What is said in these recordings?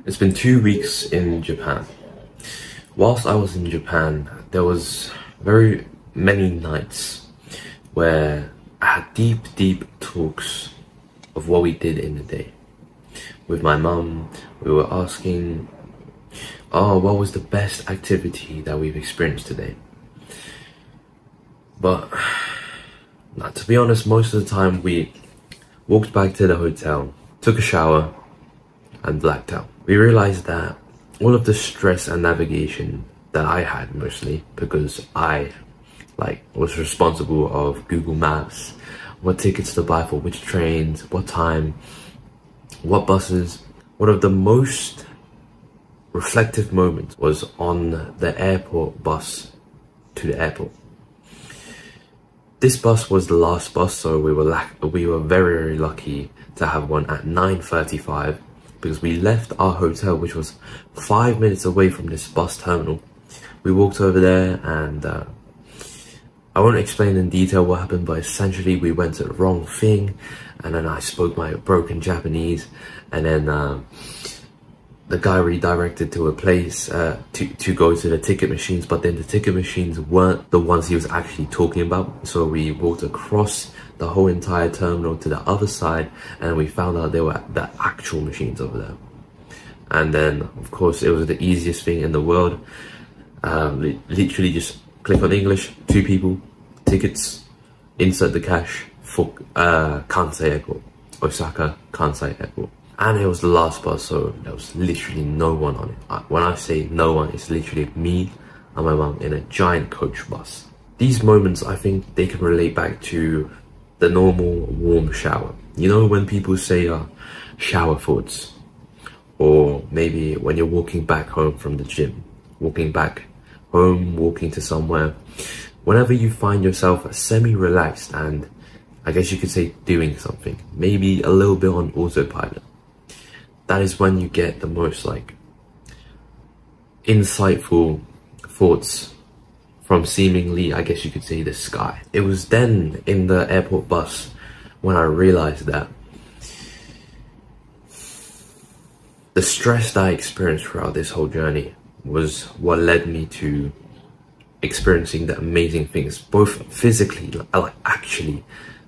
It's been 2 weeks in Japan. Whilst I was in Japan, there was very many nights where I had deep talks of what we did in the day. With my mum, we were asking, what was the best activity that we've experienced today? But, to be honest, most of the time we walked back to the hotel, took a shower, and blacked out. We realized that all of the stress and navigation that I had, mostly because I was responsible of Google Maps, what tickets to buy for which trains, what time, what buses. One of the most reflective moments was on the airport bus to the airport. This bus was the last bus, so we were very lucky to have one at 9:35, because we left our hotel, which was 5 minutes away from this bus terminal. We walked over there, and I won't explain in detail what happened, but essentially we went to the wrong thing, and then I spoke my broken Japanese, and then the guy redirected to a place to go to the ticket machines, but then the ticket machines weren't the ones he was actually talking about. So we walked across the whole entire terminal to the other side, and we found out they were the actual machines over there. And then, of course, it was the easiest thing in the world. Literally just click on English, 2 people, tickets, insert the cash for Kansai Airport, Osaka Kansai Airport. And it was the last bus, so there was literally no one on it. When I say no one, it's literally me and my mum in a giant coach bus. These moments, I think they can relate back to the normal warm shower. You know, when people say shower thoughts, or maybe when you're walking back home from the gym, walking back home, walking to somewhere, whenever you find yourself semi-relaxed and I guess you could say doing something, maybe a little bit on autopilot, that is when you get the most insightful thoughts from seemingly, I guess you could say, the sky. It was then in the airport bus when I realized that the stress that I experienced throughout this whole journey was what led me to experiencing the amazing things, both physically, actually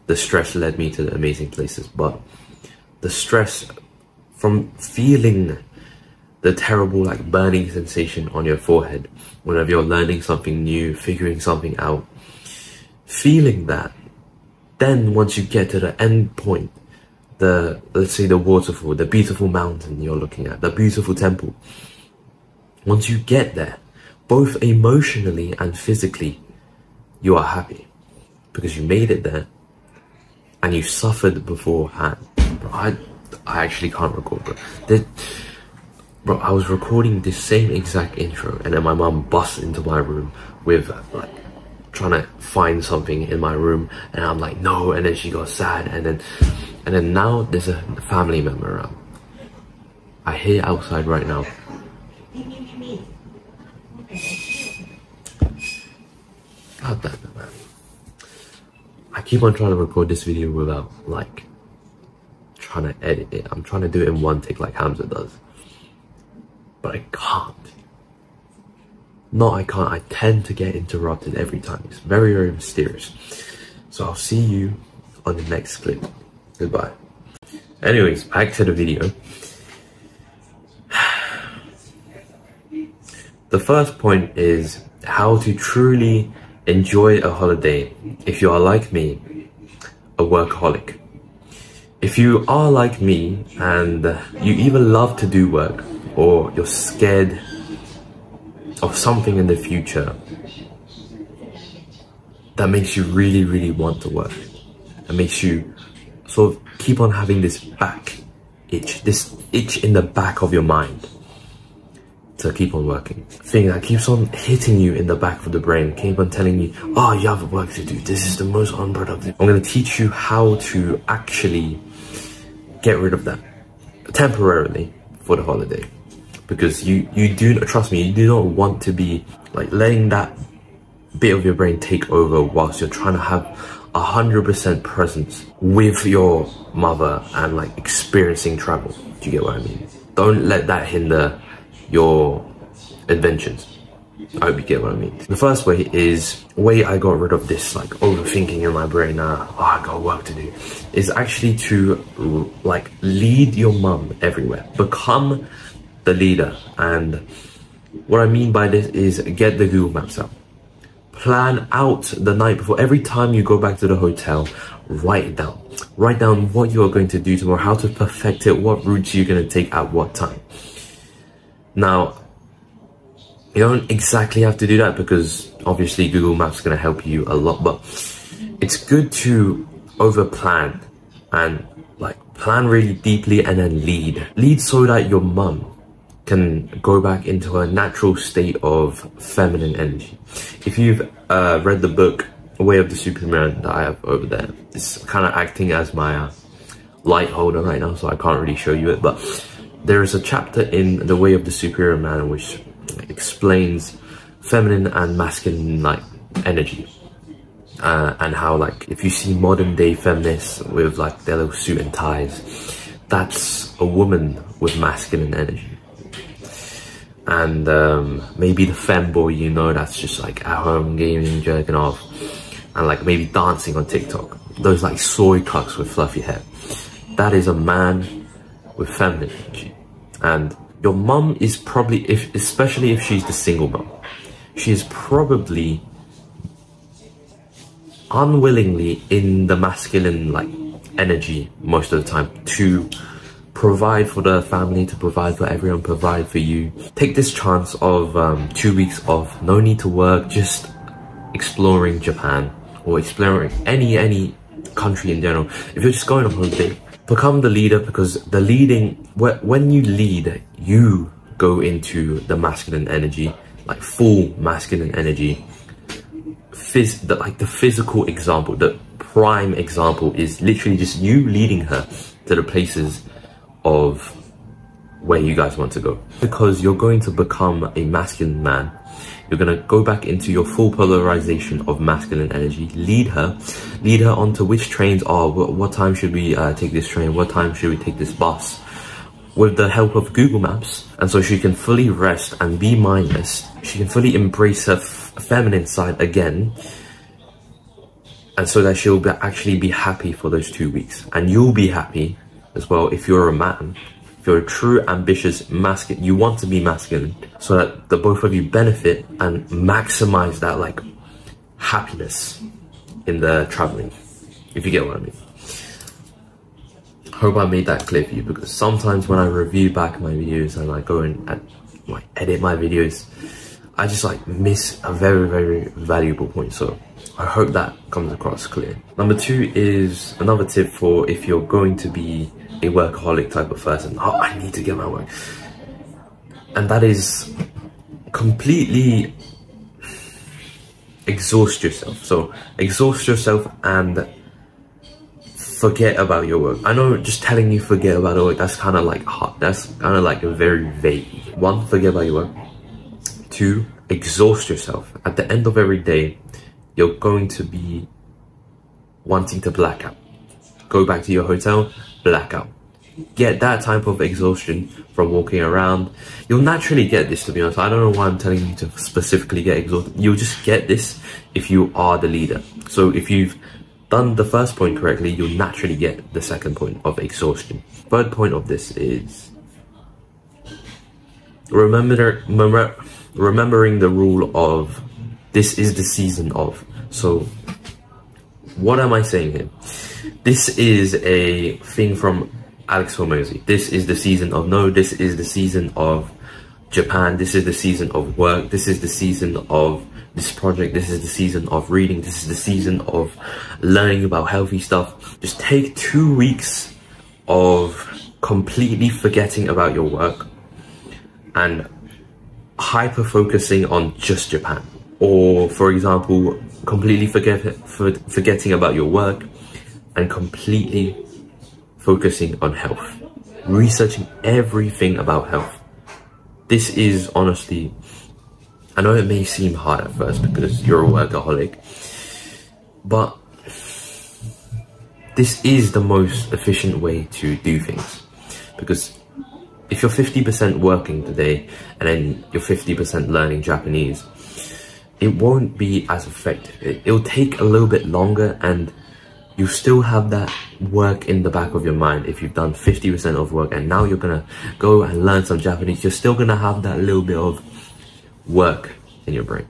the stress led me to the amazing places, but the stress from feeling the terrible burning sensation on your forehead whenever you're learning something new, figuring something out, feeling that, then once you get to the end point, let's say the waterfall, the beautiful mountain you're looking at, the beautiful temple, once you get there, both emotionally and physically, you are happy because you made it there and you suffered beforehand. I actually can't record, bro. I was recording this same exact intro, and then my mum busts into my room with trying to find something in my room, and I'm like, no, and then she got sad, and then now there's a family member around. I hear outside right now. God damn it, man. I keep on trying to record this video without trying to edit it. I'm trying to do it in one take like Hamza does, but I can't. No, I can't. I tend to get interrupted every time. It's very mysterious. So I'll see you on the next clip. Goodbye. Anyways, back to the video. The first point is how to truly enjoy a holiday if you are, like me, a workaholic. If you are like me and you either love to do work or you're scared of something in the future that makes you really want to work, that makes you sort of keep on having this itch in the back of your mind to keep on working, thing that keeps on hitting you in the back of the brain, keep on telling you, oh, you have work to do, this is the most unproductive. I'm going to teach you how to actually get rid of that temporarily for the holiday, because you do, trust me, you do not want to be letting that bit of your brain take over whilst you're trying to have 100% presence with your mother and experiencing travel. Do you get what I mean? don't let that hinder your adventures. I hope you get what I mean. The first way I got rid of this like overthinking in my brain, oh, I got work to do, is actually to like lead your mum everywhere. Become the leader. And what I mean by this is get the Google Maps out. Plan out the night before. Every time you go back to the hotel, write it down. Write down what you are going to do tomorrow, how to perfect it, what routes you're going to take at what time. Now, you don't exactly have to do that because obviously Google Maps is going to help you a lot, but it's good to over plan and like plan really deeply and then lead. Lead so that your mum can go back into a natural state of feminine energy. If you've read the book Way of the Superman that I have over there, it's kind of acting as my light holder right now, so I can't really show you it, but there is a chapter in The Way of the Superior Man which explains feminine and masculine like energy, and how like if you see modern day feminists with like their little suit and ties, that's a woman with masculine energy. And maybe the femboy, you know, that's just like at home gaming, jerking off, and like maybe dancing on TikTok, those like soy cucks with fluffy hair, that is a man with feminine energy. And your mum is probably, especially if she's the single mum, she is probably unwillingly in the masculine like energy most of the time, to provide for the family, to provide for everyone, provide for you. Take this chance of 2 weeks off, no need to work, just exploring Japan or exploring any country in general. If you're just going on holiday, become the leader, because the leading, when you lead, you go into the masculine energy, like full masculine energy. The physical example, the prime example is literally just you leading her to the places of where you guys want to go, because you're going to become a masculine man. You're going to go back into your full polarization of masculine energy. Lead her onto which trains are, what time should we take this train, what time should we take this bus, with the help of Google Maps. And so she can fully rest and be mindless. She can fully embrace her feminine side again, and so that she'll actually be happy for those 2 weeks. And you'll be happy as well if you're a man. If you're a true, ambitious, masculine, you want to be masculine, so that the both of you benefit and maximize that like happiness in the traveling, if you get what I mean. Hope I made that clear for you, because sometimes when I review back my videos and I go and like edit my videos, I just like miss a very, very valuable point. So I hope that comes across clear. Number 2 is another tip for if you're going to be a workaholic type of person. Oh, I need to get my work. And that is completely exhaust yourself. So exhaust yourself and forget about your work. I know just telling you forget about your work, that's kind of like hot. That's kind of like very vague. 1, forget about your work. 2, exhaust yourself. At the end of every day, you're going to be wanting to black out. Go back to your hotel, black out. Get that type of exhaustion from walking around. You'll naturally get this, to be honest. I don't know why I'm telling you to specifically get exhausted. You'll just get this if you are the leader. So if you've done the first point correctly, you'll naturally get the second point of exhaustion. Third point of this is remembering the rule of this is the season of. So what am I saying here? This is a thing from Alex Hormozi. This is the season of no, this is the season of Japan, this is the season of work, this is the season of this project, this is the season of reading, this is the season of learning about healthy stuff. Just take 2 weeks of completely forgetting about your work and hyper focusing on just Japan. Or for example, completely forgetting about your work and completely focusing on health, researching everything about health. This is honestly, I know it may seem hard at first because you're a workaholic, but this is the most efficient way to do things, because if you're 50% working today and then you're 50% learning Japanese, it won't be as effective. It'll take a little bit longer, and you still have that work in the back of your mind. If you've done 50% of work and now you're gonna go and learn some Japanese, you're still gonna have that little bit of work in your brain.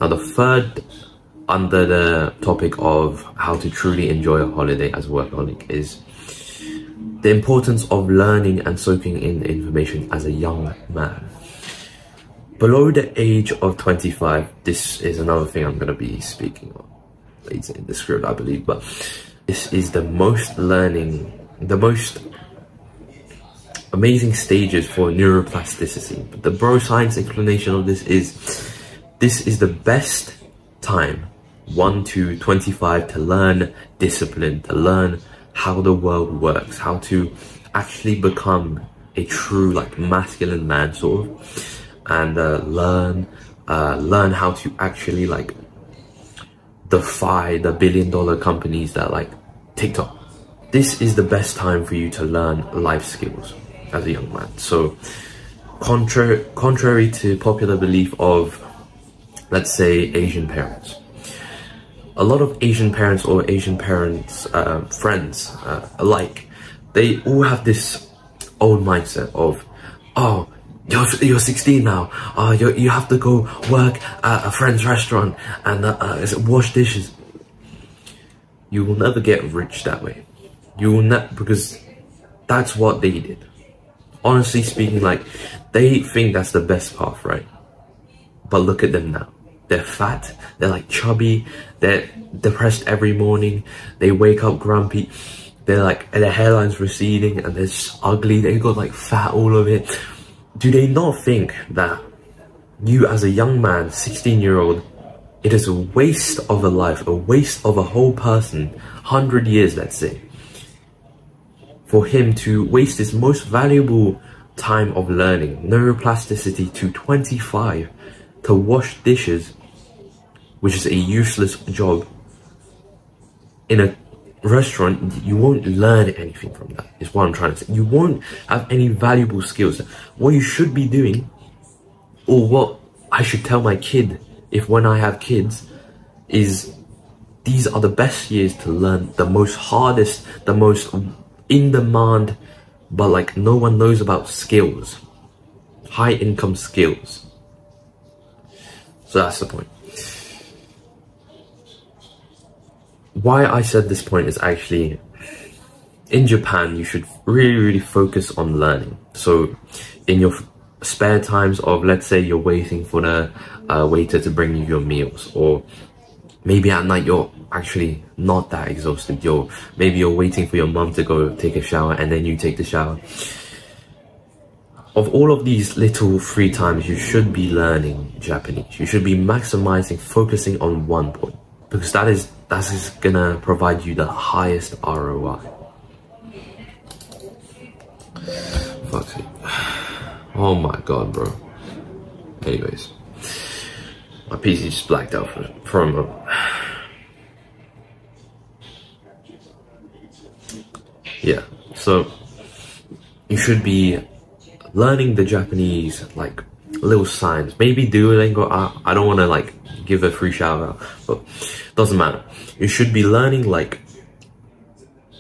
Now the third, under the topic of how to truly enjoy a holiday as a workaholic, is the importance of learning and soaking in information as a young man. Below the age of 25, this is another thing I'm going to be speaking on later in the script, I believe, but this is the most amazing stages for neuroplasticity. But the bro science explanation of this is the best time, 1 to 25, to learn discipline, to learn how the world works, how to actually become a true like masculine man sort of, and learn how to actually like defy the billion-dollar companies that like TikTok. This is the best time for you to learn life skills as a young man. So contrary to popular belief of, let's say, Asian parents, a lot of Asian parents or Asian parents friends alike, they all have this old mindset of, oh, you're 16 now, you have to go work at a friend's restaurant and wash dishes. You will never get rich that way. You will not, because that's what they did. Honestly speaking, like, they think that's the best path, right? But look at them now. They're fat, they're like chubby, they're depressed every morning, they wake up grumpy, they're like, their hairline's receding and they're just ugly, they got like fat all of it. Do they not think that you as a young man, 16-year-old, it is a waste of a life, a waste of a whole person, 100 years let's say, for him to waste his most valuable time of learning, neuroplasticity, to 25, to wash dishes, which is a useless job, in a restaurant? You won't learn anything from that, is what I'm trying to say. You won't have any valuable skills. What you should be doing, or what I should tell my kid if when I have kids, is these are the best years to learn the most hardest, the most in demand, but like no one knows about skills, high income skills. So that's the point. Why I said this point is actually, in Japan, you should really focus on learning. So in your spare times of, let's say you're waiting for the waiter to bring you your meals, or maybe at night you're actually not that exhausted, maybe you're waiting for your mom to go take a shower and then you take the shower. Of all of these little free times, you should be learning Japanese. You should be maximizing, focusing on one point, because that is gonna provide you the highest ROI. Fuck's sake. Oh my god, bro. Anyways, my PC just blacked out for a moment. Yeah, so you should be learning the Japanese, like, little signs. Maybe Duolingo. I don't want to like give a free shout out, but doesn't matter. You should be learning like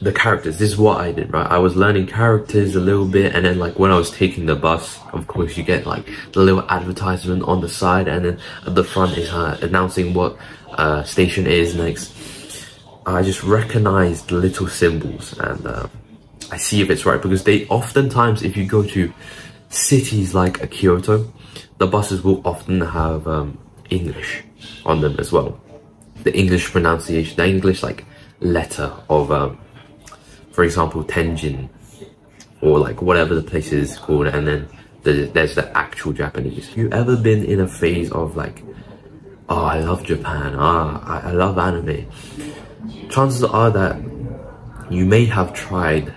the characters. This is what I did, right? I was learning characters a little bit, and then like when I was taking the bus, of course you get like the little advertisement on the side, and then at the front is announcing what station it is next. I just recognize the little symbols, and I see if it's right, because they oftentimes, if you go to cities like Kyoto, the buses will often have English on them as well. The English pronunciation, the English like letter of, for example, Tenjin, or like whatever the place is called, and then there's the actual Japanese. Have you ever been in a phase of like, oh, I love Japan, I love anime? Chances are that you may have tried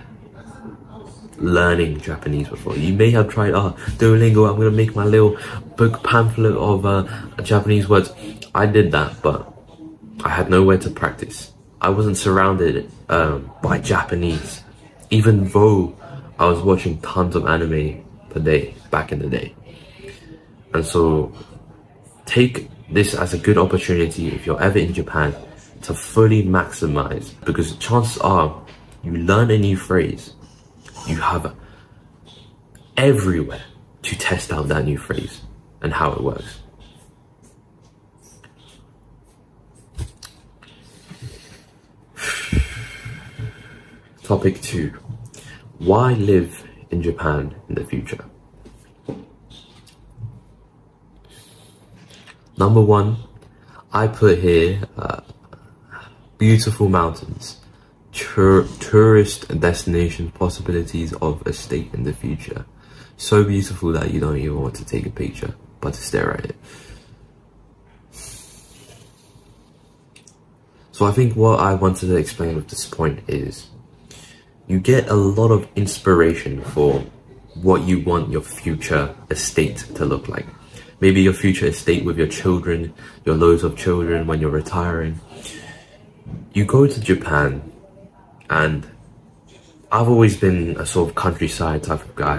learning Japanese before. You may have tried, Duolingo, I'm gonna make my little book pamphlet of Japanese words. I did that, but I had nowhere to practice. I wasn't surrounded by Japanese, even though I was watching tons of anime per day back in the day. And so take this as a good opportunity if you're ever in Japan to fully maximize, because chances are you learn a new phrase, you have everywhere to test out that new phrase and how it works. Topic 2. Why live in Japan in the future? Number 1, I put here beautiful mountains, tourist destination possibilities of a state in the future. So beautiful that you don't even want to take a picture, but to stare at it. So I think what I wanted to explain with this point is, you get a lot of inspiration for what you want your future estate to look like. Maybe your future estate with your children, your loads of children when you're retiring. You go to Japan, and I've always been a sort of countryside type of guy.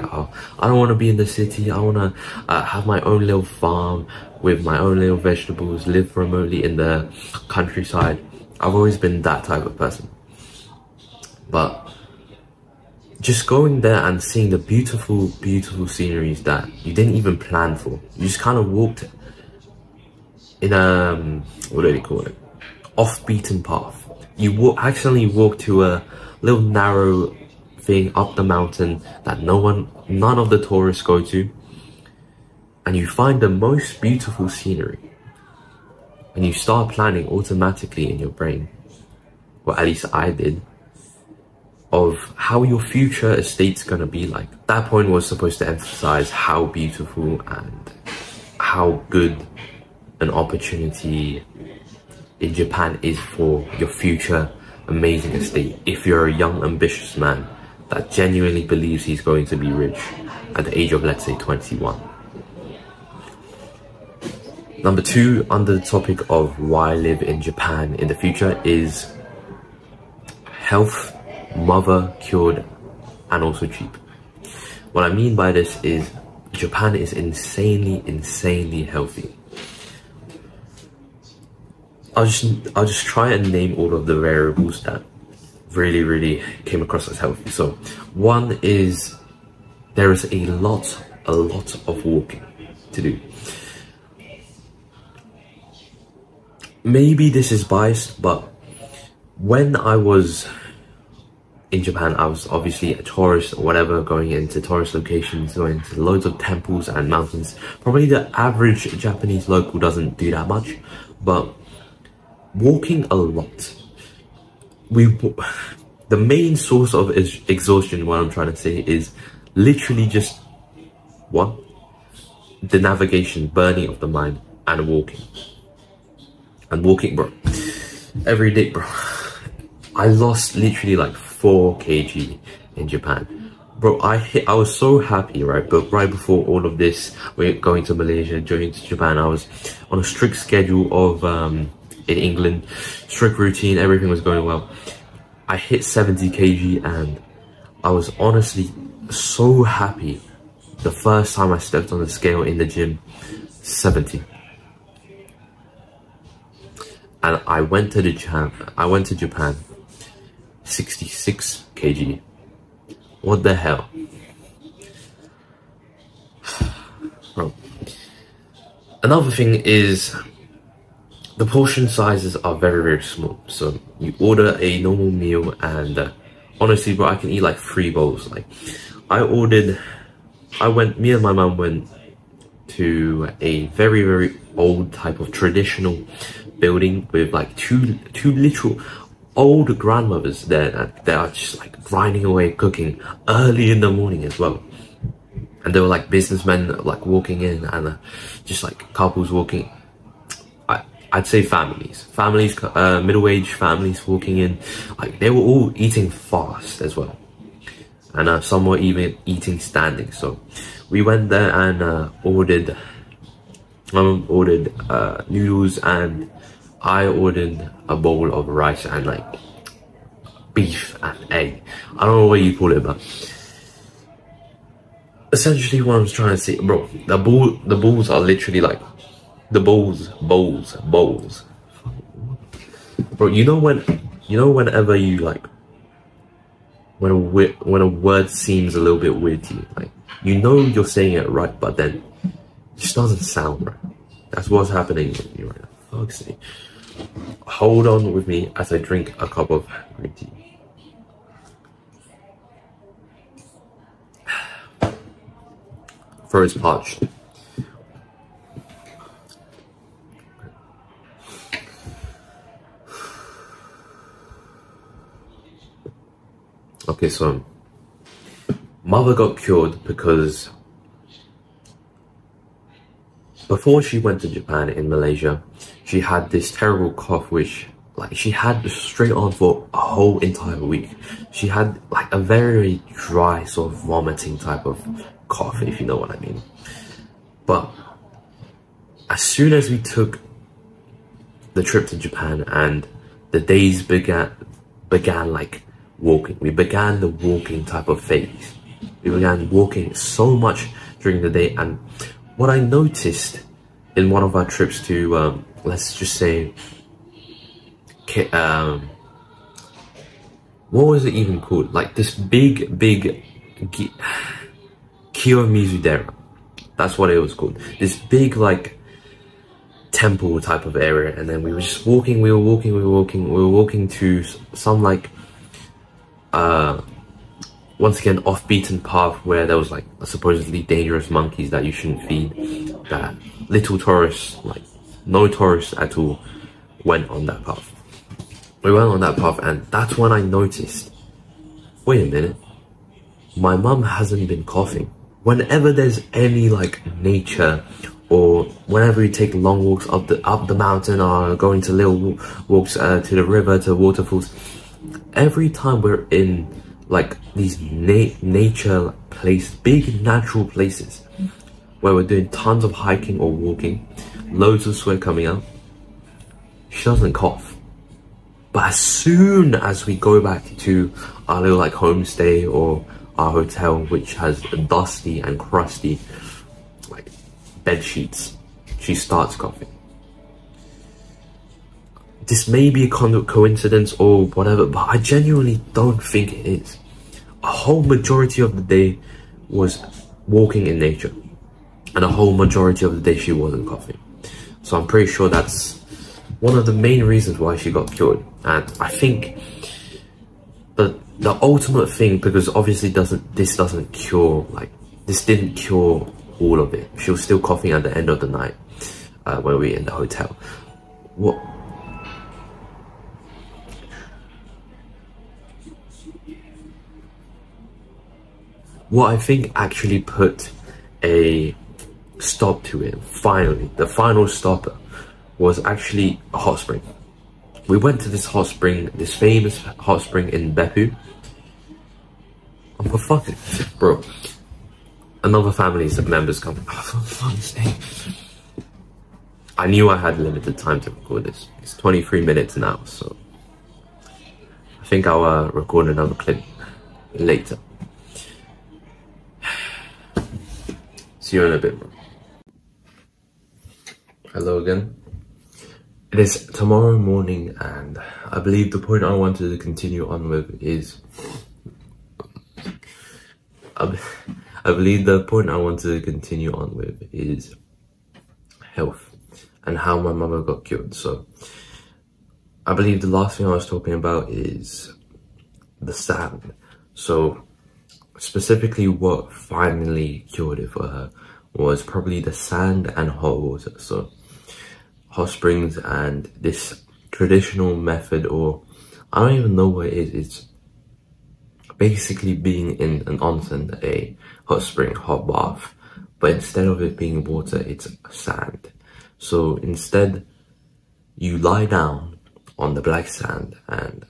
I don't want to be in the city. I want to have my own little farm with my own little vegetables, live remotely in the countryside. I've always been that type of person. But just going there and seeing the beautiful, beautiful sceneries that you didn't even plan for. You just kind of walked in a, what do they call it? Off-beaten path. You accidentally walk to a little narrow thing up the mountain that none of the tourists go to. And you find the most beautiful scenery. And you start planning automatically in your brain, or at least I did, of how your future estate's gonna be like. That point was supposed to emphasize how beautiful and how good an opportunity in Japan is for your future amazing estate. If you're a young, ambitious man that genuinely believes he's going to be rich at the age of, let's say, 21. Number 2, under the topic of why live in Japan in the future, is health, mother cured, and also cheap. What I mean by this is Japan is insanely healthy. I'll just try and name all of the variables that really came across as healthy. So 1 is there is a lot of walking to do. Maybe this is biased, but when I was in Japan, I was obviously a tourist or whatever, going into tourist locations, going to loads of temples and mountains. Probably the average Japanese local doesn't do that much, but walking a lot. The main source of exhaustion, what I'm trying to say, is literally just 1, the navigation, burning of the mind, and walking. And walking, bro, every day, bro. I lost literally like 4 kg in Japan. Bro, I was so happy, right? But right before all of this, we're going to Malaysia, going to Japan, I was on a strict schedule of, in England, strict routine, everything was going well. I hit 70 kg and I was honestly so happy the first time I stepped on the scale in the gym, 70. And I went to Japan, 66 kg. What the hell? Bro. Another thing is the portion sizes are very small. So you order a normal meal and honestly, bro, I can eat like 3 bowls. Like me and my mum went to a very old type of traditional building with like two literal old grandmothers there that are just like grinding away cooking early in the morning as well. And there were like businessmen like walking in and just like couples walking. I'd say families, middle-aged families walking in. Like they were all eating fast as well. And some were even eating standing. So we went there and ordered noodles and I ordered a bowl of rice and like beef and egg. I don't know what you call it, but essentially what I'm trying to say, bro, the balls are literally like the bowls. Bro, whenever you like, when a word seems a little bit weird to you, like, you're saying it right, but then it just doesn't sound right. That's what's happening with me right now. Fuck's sake. Hold on with me as I drink a cup of green tea. Throat is parched. Okay, so mother got cured because before she went to Japan in Malaysia, she had this terrible cough which like she had straight on for a whole entire week. She had like a very dry sort of vomiting type of cough, if you know what I mean. But as soon as we took the trip to Japan and the days began like walking, we began the walking type of phase. We began walking so much during the day, and what I noticed in one of our trips to let's just say what was it even called, like this big Kiyomizudera, that's what it was called, this big like temple type of area. And then we were just walking, we were walking to some like once again off-beaten path where there was like supposedly dangerous monkeys that you shouldn't feed, that little tourists, like no tourists at all, went on that path. We went on that path, and that's when I noticed, wait a minute, my mum hasn't been coughing. Whenever there's any like nature, or whenever you take long walks up the mountain, or going to little walks to the river, to waterfalls, every time we're in like these nature places, big natural places, where we're doing tons of hiking or walking, loads of sweat coming out, she doesn't cough. But as soon as we go back to our little like homestay or our hotel, which has dusty and crusty like bed sheets, she starts coughing. This may be a coincidence or whatever, but I genuinely don't think it is. A whole majority of the day was walking in nature, and a whole majority of the day she wasn't coughing. So I'm pretty sure that's one of the main reasons why she got cured. And I think the ultimate thing, because obviously this doesn't cure, like this didn't cure all of it. She was still coughing at the end of the night when we were in the hotel. What I think actually put a stop to it, finally, the final stopper, was actually a hot spring. We went to this hot spring, this famous hot spring in Beppu. Oh, for fucking bro, another family's members coming. Oh, for fuck's sake. I knew I had limited time to record this. It's 23 minutes now, so I think I'll record another clip later. See you in a bit, bro. Hello again. It is tomorrow morning, and I believe the point I wanted to continue on with is health and how my mother got cured. So I believe the last thing I was talking about is the sand. So specifically what finally cured it for her was probably the sand and hot water. So hot springs and this traditional method, or I don't even know what it is. It's basically being in an onsen, a hot spring, hot bath, but instead of it being water, it's sand. So instead, you lie down on the black sand, and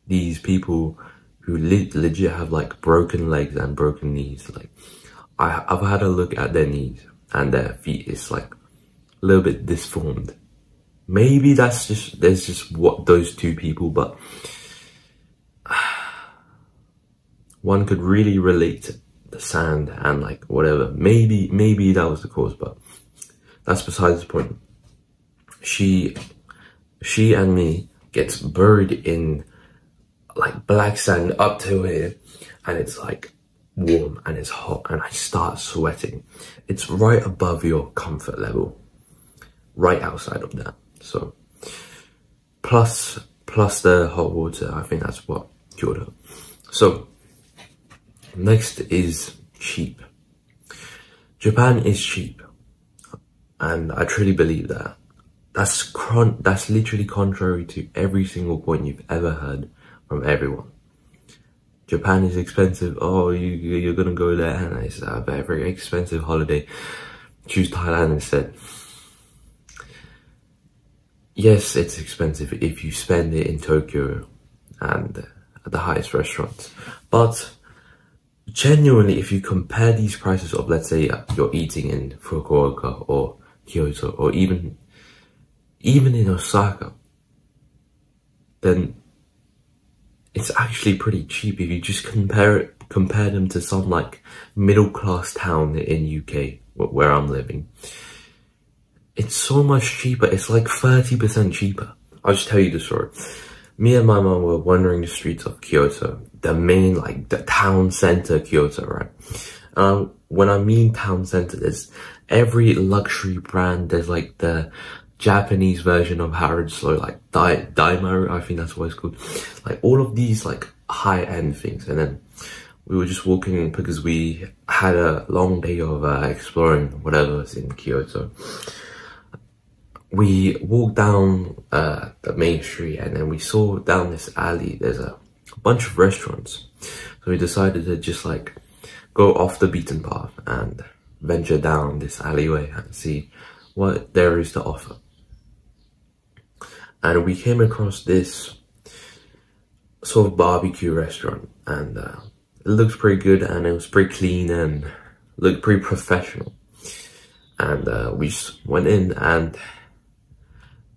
these people who legit have like broken legs and broken knees, like I've had a look at their knees and their feet, is like a little bit disformed. Maybe there's just what those two people, but one could really relate to the sand and like whatever. Maybe that was the cause, but that's besides the point. She and me gets buried in like black sand up to here, and it's like warm and it's hot and I start sweating. It's right above your comfort level, right outside of that. So plus the hot water, I think that's what cured her. So next is cheap. Japan is cheap, and I truly believe that. That's literally contrary to every single point you've ever heard from everyone. Japan is expensive. Oh, you're gonna go there and it's a very expensive holiday. Choose Thailand instead. Yes, it's expensive if you spend it in Tokyo and at the highest restaurants. But genuinely, if you compare these prices of, let's say, you're eating in Fukuoka or Kyoto or even in Osaka, then it's actually pretty cheap if you just compare them to some like middle class town in UK where I'm living. It's so much cheaper. It's like 30% cheaper. I'll just tell you the story. Me and my mom were wandering the streets of Kyoto, the main, like the town center Kyoto, right? When I mean town center, there's every luxury brand. There's like the Japanese version of Harrods, so like Daimyo, I think that's what it's called. Like all of these like high-end things. And then we were just walking because we had a long day of exploring whatever was in Kyoto. We walked down the main street, and then we saw down this alley there's a bunch of restaurants. So we decided to just like go off the beaten path and venture down this alleyway and see what there is to offer. And we came across this sort of barbecue restaurant, and it looked pretty good, and it was pretty clean and looked pretty professional. And we just went in, and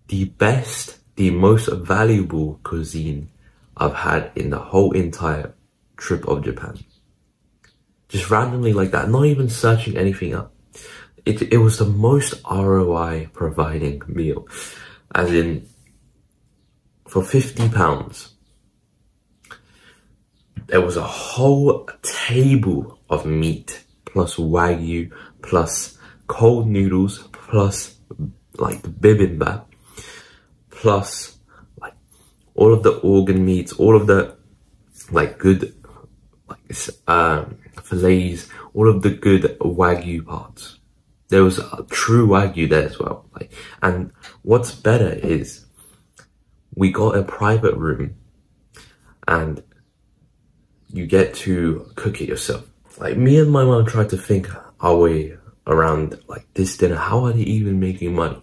the most valuable cuisine I've had in the whole entire trip of Japan. Just randomly like that, not even searching anything up. It was the most ROI providing meal. As in, for £50, there was a whole table of meat, plus wagyu, plus cold noodles, plus like bibimbap, plus like all of the organ meats, all of the like good like fillets, all of the good wagyu parts. There was a true wagyu there as well. Like, and what's better is we got a private room, and you get to cook it yourself. Like me and my mom tried to think our way around like this dinner. How are they even making money?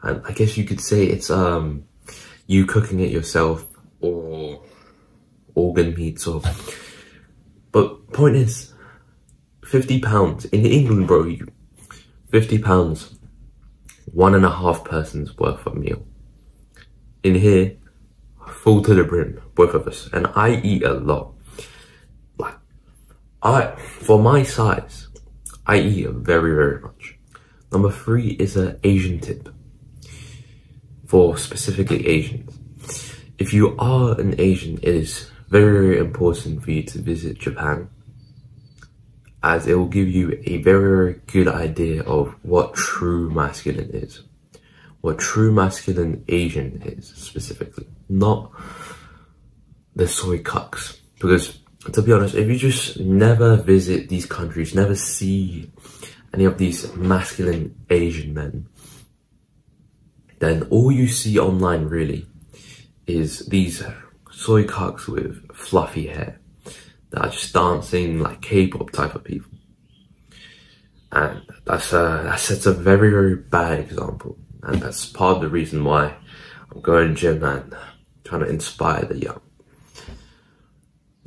And I guess you could say it's you cooking it yourself or organ meats or. But point is, £50 in England, bro. £50, 1.5 persons worth of meal. In here, full to the brim, both of us, and I eat a lot. Like, for my size, I eat very, very much. Number 3 is an Asian tip for specifically Asians. If you are an Asian, it is very, very important for you to visit Japan, as it will give you a very, very good idea of what true masculine is. What true masculine Asian is, specifically. Not the soy cucks. Because, to be honest, if you just never visit these countries, never see any of these masculine Asian men, then all you see online, really, is these soy cucks with fluffy hair that are just dancing like K-pop type of people. And that sets a very, very bad example. And that's part of the reason why I'm going to gym and trying to inspire the young.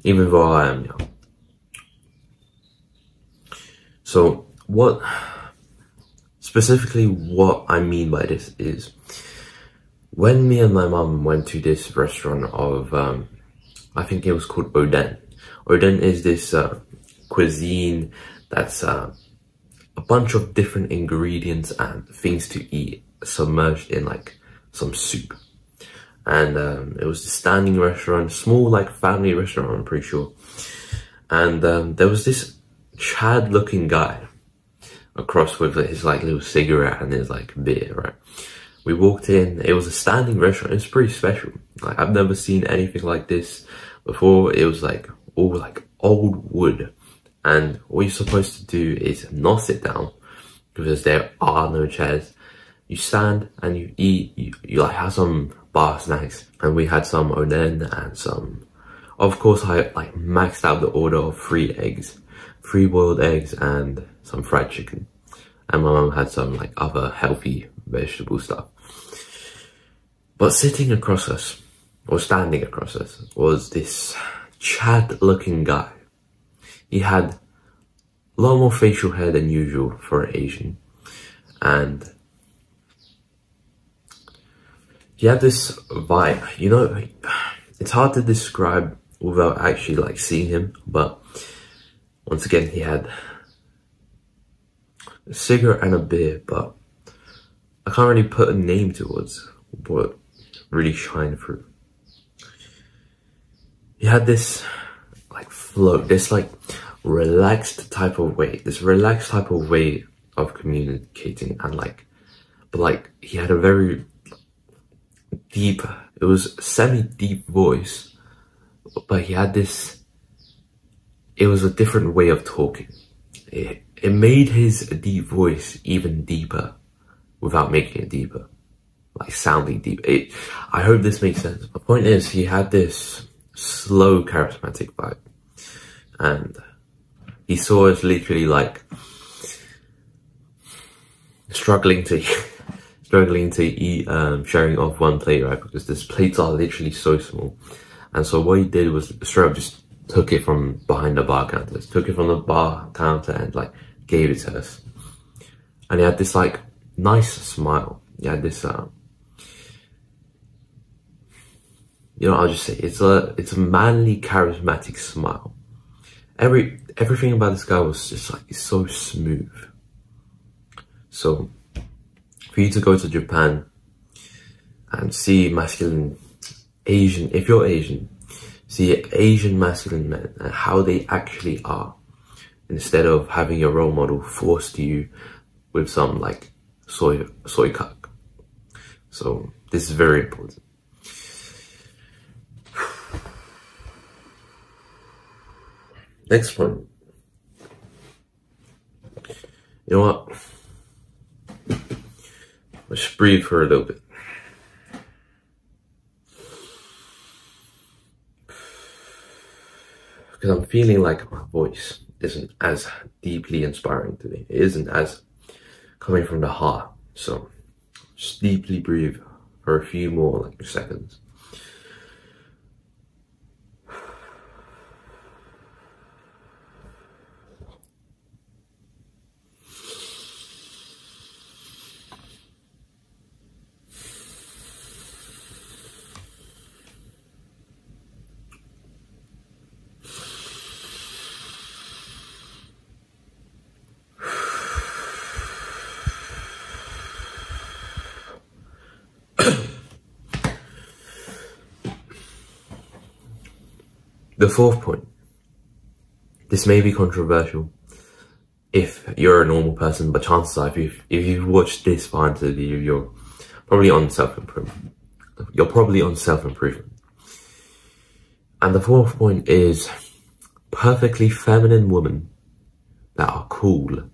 Even though I am young. So what Specifically, what I mean by this is when me and my mum went to this restaurant of, I think it was called Oden. Oden is this cuisine that's a bunch of different ingredients and things to eat submerged in like some soup. And it was a standing restaurant, small like family restaurant, I'm pretty sure. And there was this Chad looking guy across with his like little cigarette and his like beer, right? We walked in, it was a standing restaurant, it's pretty special. Like, I've never seen anything like this before. It was like all like old wood, and what you're supposed to do is not sit down because there are no chairs. You stand and you eat, you like have some bar snacks, and we had some oden and some, of course I like maxed out the order of 3 eggs, 3 boiled eggs and some fried chicken. And my mum had some like other healthy vegetable stuff. But sitting across us, or standing across us, was this Chad looking guy. He had a lot more facial hair than usual for an Asian. And he had this vibe, you know, it's hard to describe without actually like seeing him, but once again, he had a cigarette and a beer, but I can't really put a name towards what really shined through. He had this like flow, this like relaxed type of way, of communicating, and like, but like he had a very deep, it was semi-deep voice, but he had this, it was a different way of talking. It made his deep voice even deeper without making it deeper, like sounding deep. I hope this makes sense. The point is, he had this slow, charismatic vibe, and he saw us literally like struggling to eat, sharing off one plate, right? Because these plates are literally so small. And so what he did was straight up just took it from behind the bar counter, and like gave it to us. And he had this like nice smile. He had this you know, I'll just say it's a manly, charismatic smile. Everything about this guy was just like so smooth. So for you to go to Japan and see masculine Asian, if you're Asian, see Asian masculine men and how they actually are, instead of having your role model forced to you with some like soy cock. So this is very important. Next one. You know what? Let's breathe for a little bit. Because I'm feeling like my voice isn't as deeply inspiring today. It isn't as coming from the heart. So just deeply breathe for a few more like seconds. The fourth point. This may be controversial if you're a normal person, but chances are if you've watched this far into the video, you're probably on self-improvement. And the fourth point is perfectly feminine women that are cool.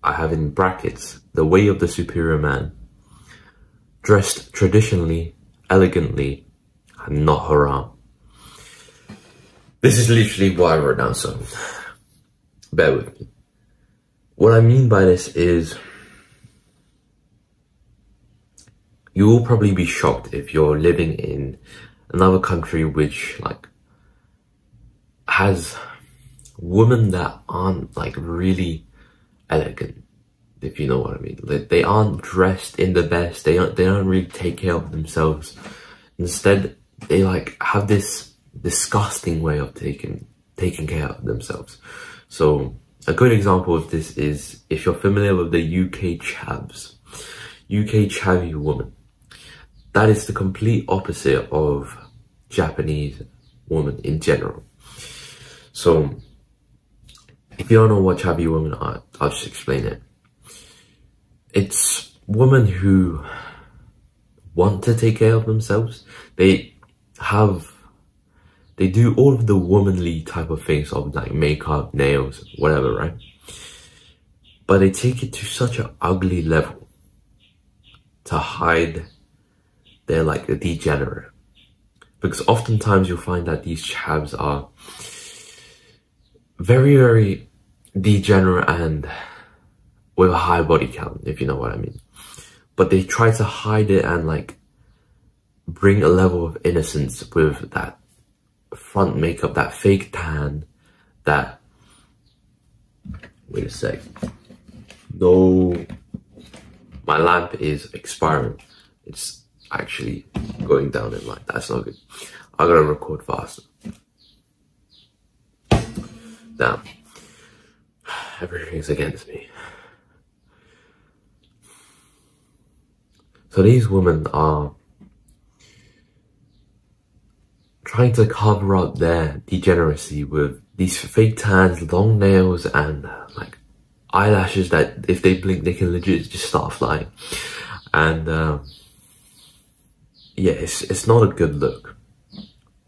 I have in brackets, the way of the superior man, dressed traditionally, elegantly, and not haram. This is literally what I wrote down, so bear with me. What I mean by this is, you will probably be shocked if you're living in another country which like has women that aren't like really elegant. if you know what I mean. They aren't dressed in the best. They don't really take care of themselves. Instead, they like have this disgusting way of taking care of themselves. So a good example of this is if you're familiar with the UK chavs, UK chavvy woman. That is the complete opposite of Japanese woman in general. So if you don't know what chavvy women are, I'll just explain it. It's women who want to take care of themselves. They do all of the womanly type of things of like makeup, nails, whatever, right? But they take it to such an ugly level to hide they're like a degenerate. Because oftentimes you'll find that these chavs are very, very degenerate and with a high body count, if you know what I mean. But they try to hide it and like bring a level of innocence with that front makeup, that fake tan, that... Wait a sec. No, my lamp is expiring. It's actually going down in light. That's not good. I gotta record faster. Damn. Everything's against me. So these women are trying to cover up their degeneracy with these fake tans, long nails, and like eyelashes that if they blink they can legit just start flying. And yeah, it's not a good look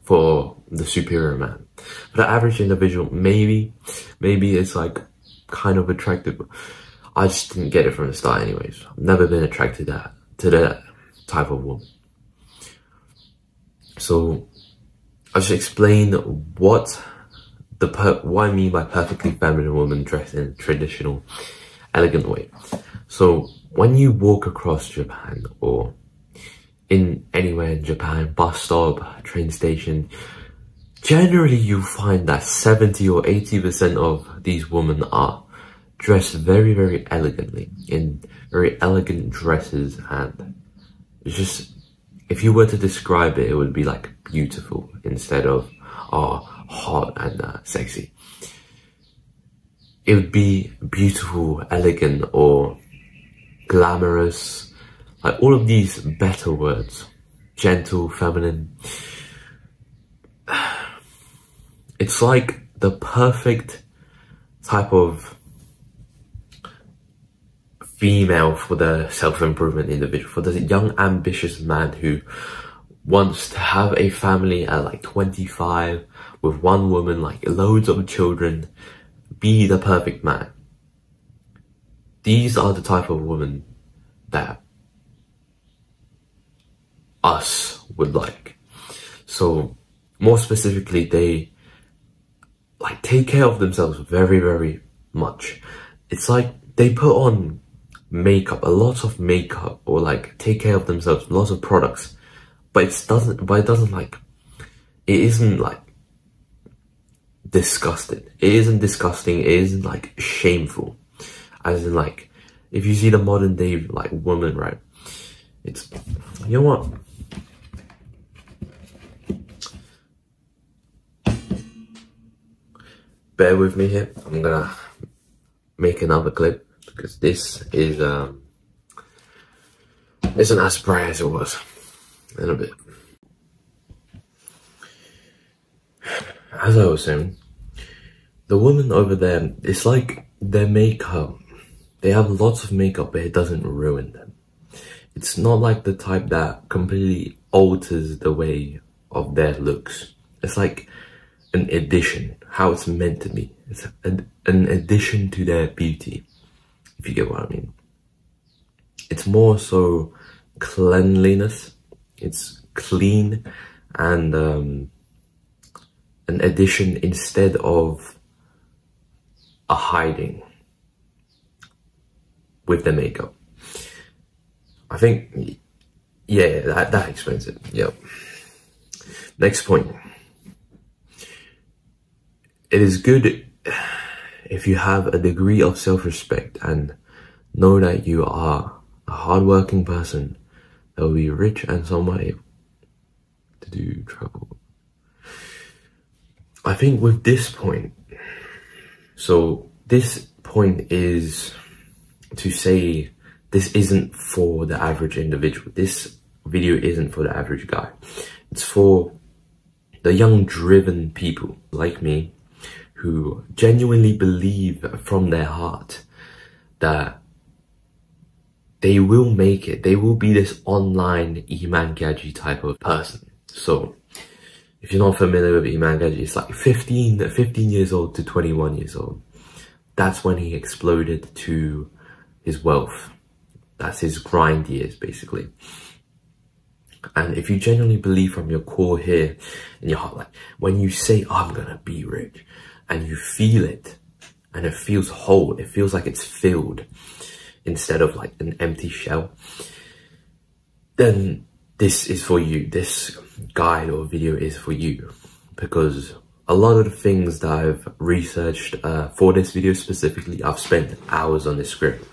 for the superior man. For the average individual, maybe it's like kind of attractive. I just didn't get it from the start anyways. I've never been attracted to that type of woman. So I just explained what I mean by perfectly feminine woman dressed in a traditional, elegant way. So when you walk across Japan or anywhere in Japan, bus stop, train station, generally you find that 70 or 80% of these women are dressed very, very elegantly in very elegant dresses, and it's just, if you were to describe it, it would be like beautiful instead of hot and sexy. It would be beautiful, elegant, or glamorous, like all of these better words. Gentle, feminine. It's like the perfect type of female for the self-improvement individual, for the young ambitious man who wants to have a family at like 25 with one woman, like loads of children, be the perfect man. These are the type of women that us would like. So more specifically, they like take care of themselves very, very much. It's like they put on makeup, a lot of makeup, or like take care of themselves, lots of products, but it isn't like disgusting. It isn't disgusting. It isn't like shameful. As in, like, if you see the modern day like woman, right? It's, you know what? Bear with me here. I'm gonna make another clip because this is isn't as bright as it was. A little bit. As I was saying, the woman over there, it's like their makeup. They have lots of makeup, but it doesn't ruin them. It's not like the type that completely alters the way of their looks. It's like an addition, how it's meant to be. It's an addition to their beauty, if you get what I mean. It's more so cleanliness. It's clean and an addition instead of a hiding with the makeup. I think, yeah, that explains it. Yep. Next point. It is good if you have a degree of self-respect and know that you are a hardworking person that will be rich and somewhat able to do travel. I think with this point, so this point is to say this isn't for the average individual. This video isn't for the average guy. It's for the young, driven people like me who genuinely believe from their heart that they will make it. They will be this online Iman Gaji type of person. So if you're not familiar with Iman Gaji, it's like 15 years old to 21 years old. That's when he exploded to his wealth. That's his grind years, basically. And if you genuinely believe from your core here in your heart, like when you say, oh, I'm gonna be rich, and you feel it, and it feels whole, it feels like it's filled instead of like an empty shell, then this is for you. This guide or video is for you, because a lot of the things that I've researched for this video specifically, I've spent hours on this script.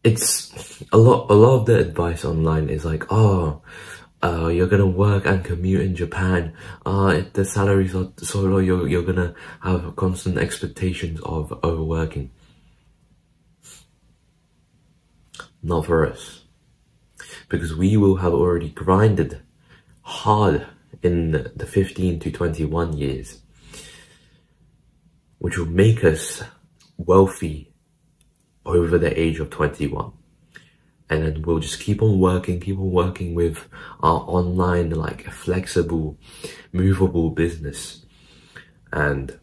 It's a lot of the advice online is like, oh, you're gonna work and commute in Japan. If the salaries are so low, you're gonna have constant expectations of overworking. Not for us, because we will have already grinded hard in the 15 to 21 years, which will make us wealthy over the age of 21. And then we'll just keep on working with our online, like, flexible, movable business. And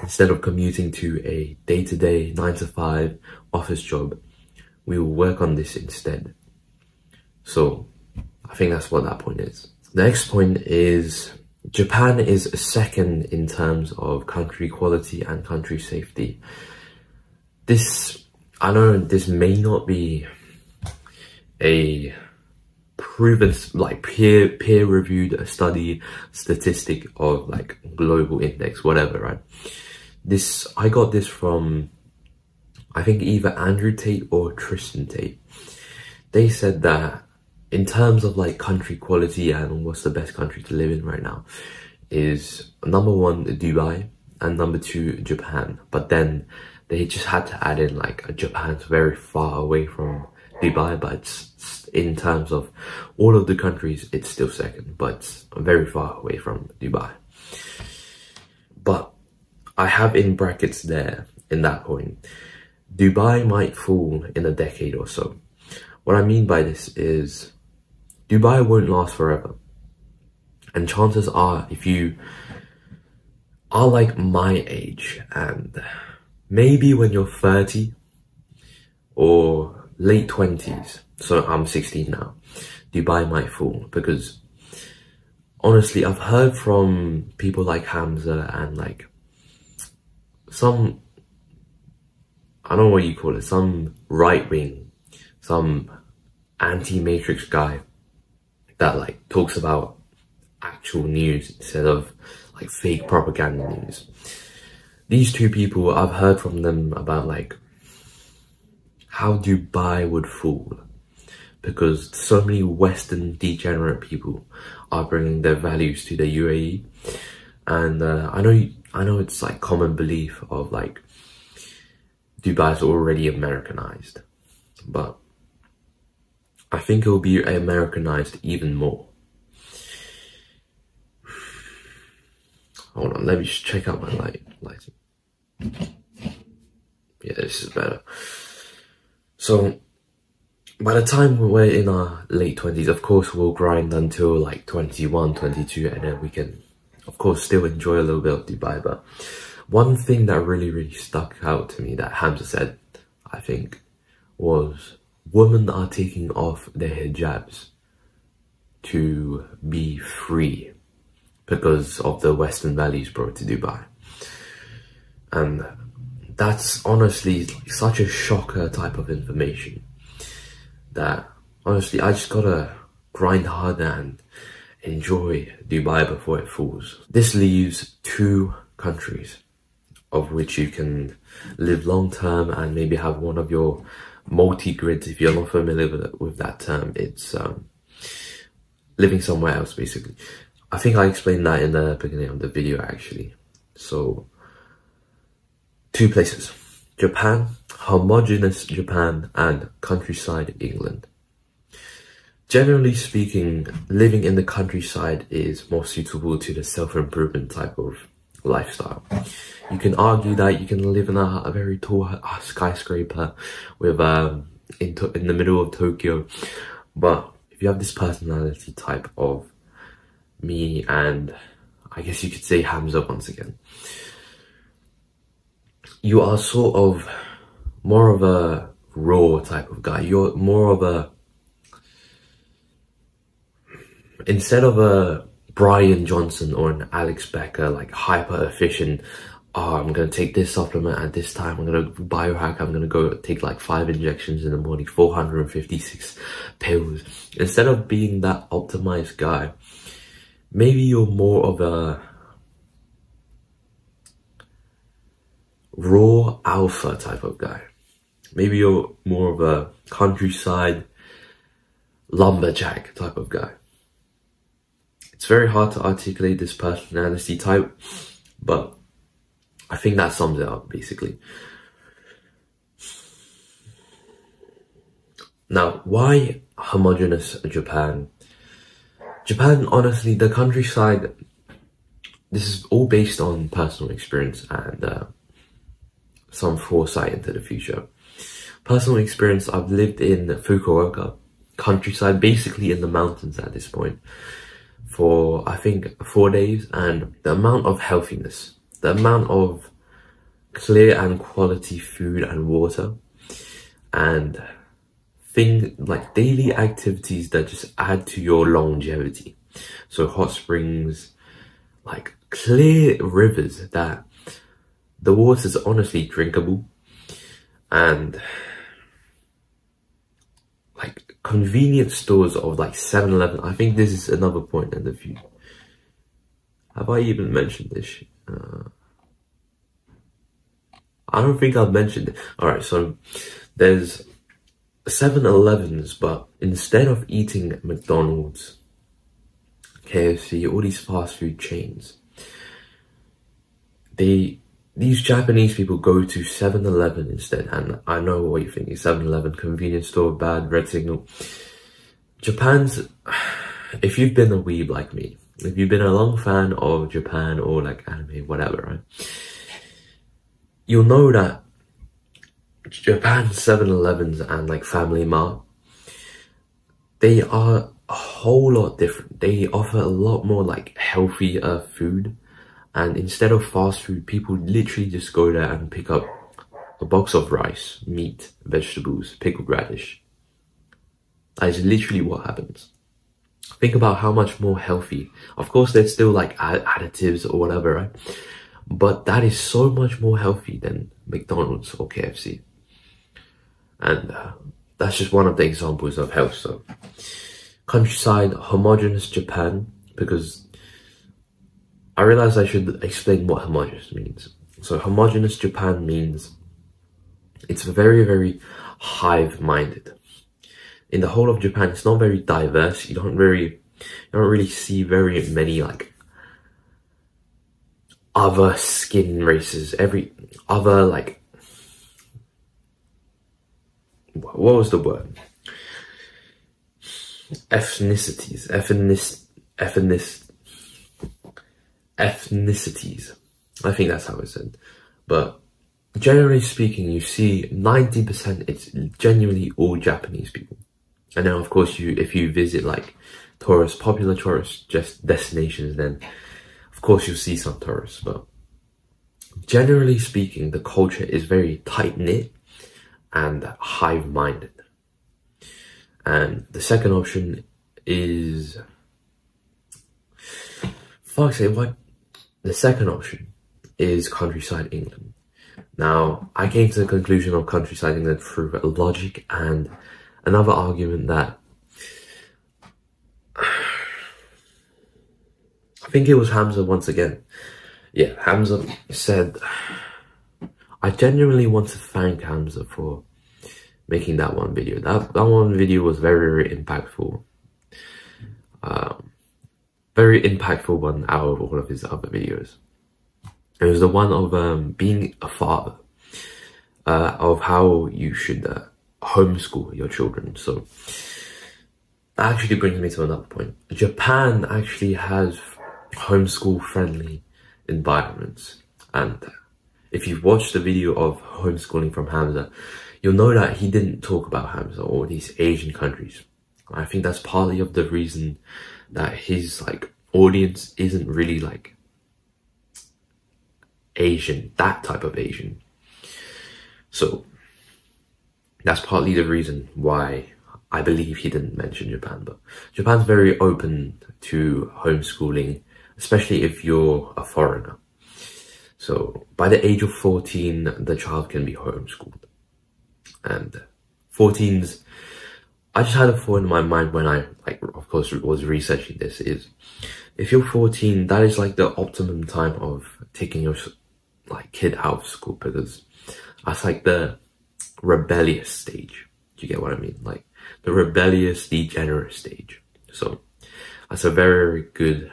instead of commuting to a day-to-day 9-to-5 office job, we will work on this instead. So I think that's what that point is. The next point is Japan is second in terms of country quality and country safety. This, I know this may not be a proven, like, peer-reviewed study statistic of like global index, whatever, right? This, I got this from, I think, either Andrew Tate or Tristan Tate. They said that in terms of like country quality and what's the best country to live in right now is number 1 Dubai and number 2 Japan. But then they just had to add in like Japan's very far away from Dubai, but it's, in terms of all of the countries, it's still second, but it's very far away from Dubai. But I have in brackets there in that point, Dubai might fall in a decade or so. What I mean by this is Dubai won't last forever. And chances are, if you are like my age and maybe when you're 30 or late 20s, so I'm 16 now, Dubai might fall. Because honestly, I've heard from people like Hamza and like some, I don't know what you call it, some right wing, some anti-Matrix guy that like talks about actual news instead of like fake propaganda news. These two people, I've heard from them about like how Dubai would fall because so many Western degenerate people are bringing their values to the UAE. And I know it's like common belief of like Dubai is already Americanized, but I think it will be Americanized even more. Hold on, let me just check out my lighting. Yeah, this is better. So by the time we're in our late 20s, of course we'll grind until like 21, 22, and then we can of course still enjoy a little bit of Dubai. But one thing that really stuck out to me that Hamza said, I think, was women are taking off their hijabs to be free because of the Western values brought to Dubai. And that's honestly like such a shocker type of information that honestly I just gotta grind harder and enjoy Dubai before it falls. This leaves 2 countries of which you can live long term and maybe have one of your multi-grids. If you're not familiar with that term, it's living somewhere else, basically. I think I explained that in the beginning of the video, actually. So, 2 places: Japan, homogeneous Japan, and countryside England. Generally speaking, living in the countryside is more suitable to the self-improvement type of lifestyle. You can argue that you can live in a very tall skyscraper with in the middle of Tokyo, but if you have this personality type of me, and I guess you could say Hamza once again, you are sort of more of a raw type of guy. You're more of a, instead of a Brian Johnson or an Alex Becker, like hyper efficient, oh, I'm going to take this supplement at this time, I'm going to biohack, I'm going to go take like 5 injections in the morning, 456 pills. Instead of being that optimized guy, maybe you're more of a raw alpha type of guy. Maybe you're more of a countryside lumberjack type of guy. It's very hard to articulate this personality type, but I think that sums it up, basically. Now, why homogeneous Japan? Japan, honestly, the countryside, this is all based on personal experience and some foresight into the future. Personal experience, I've lived in Fukuoka, countryside, basically in the mountains at this point, for I think 4 days, and the amount of healthiness, the amount of clear and quality food and water, and things like daily activities that just add to your longevity. So hot springs, like clear rivers that the water is honestly drinkable, and like convenience stores of like 7-Eleven. I think this is another point in the view. Have I even mentioned this? I don't think I've mentioned it. Alright, so there's 7-Elevens, but instead of eating McDonald's, KFC, all these fast food chains, these Japanese people go to 7-Eleven instead. And I know what you're thinking, 7-Eleven, convenience store, bad, red signal. Japan's, if you've been a weeb like me, if you've been a long fan of Japan or like anime, whatever, right? You'll know that Japan's 7-Elevens and like Family Mart, they are a whole lot different. They offer a lot more like healthier food. And instead of fast food, people literally just go there and pick up a box of rice, meat, vegetables, pickled radish. That is literally what happens. Think about how much more healthy. Of course, there's still like additives or whatever, right? But that is so much more healthy than McDonald's or KFC. And that's just one of the examples of health. So, countryside, homogeneous Japan, because I realized I should explain what homogeneous means. So homogeneous Japan means it's very, very hive-minded. In the whole of Japan, it's not very diverse. You don't really see very many like other skin races, every other like, what was the word? Ethnicities, ethnicities. I think that's how it's said. But generally speaking, you see 90% it's genuinely all Japanese people. And then of course if you visit like popular tourist destinations, then of course you'll see some tourists. But generally speaking, the culture is very tight-knit and hive-minded. And the second option is, fuck's sake, what? The second option is countryside England. Now, I came to the conclusion of countryside England through logic and another argument that I think it was Hamza once again. Yeah, Hamza said I genuinely want to thank Hamza for making that one video. That one video was very impactful. Very impactful one out of all of his other videos. It was the one of being a father, of how you should homeschool your children. So that actually brings me to another point. Japan actually has homeschool friendly environments, and if you've watched the video of homeschooling from Hamza, you'll know that he didn't talk about Hamza or these Asian countries. I think that's partly of the reason that his like audience isn't really like Asian, that type of Asian. So that's partly the reason why I believe he didn't mention Japan. But Japan's very open to homeschooling, especially if you're a foreigner. So by the age of 14, the child can be homeschooled. And 14's, I just had a thought in my mind when I, like, of course, was researching this, is if you're 14, that is like the optimum time of taking your like kid out of school, because that's like the rebellious stage. Do you get what I mean? Like the rebellious, degenerate stage. So that's a very good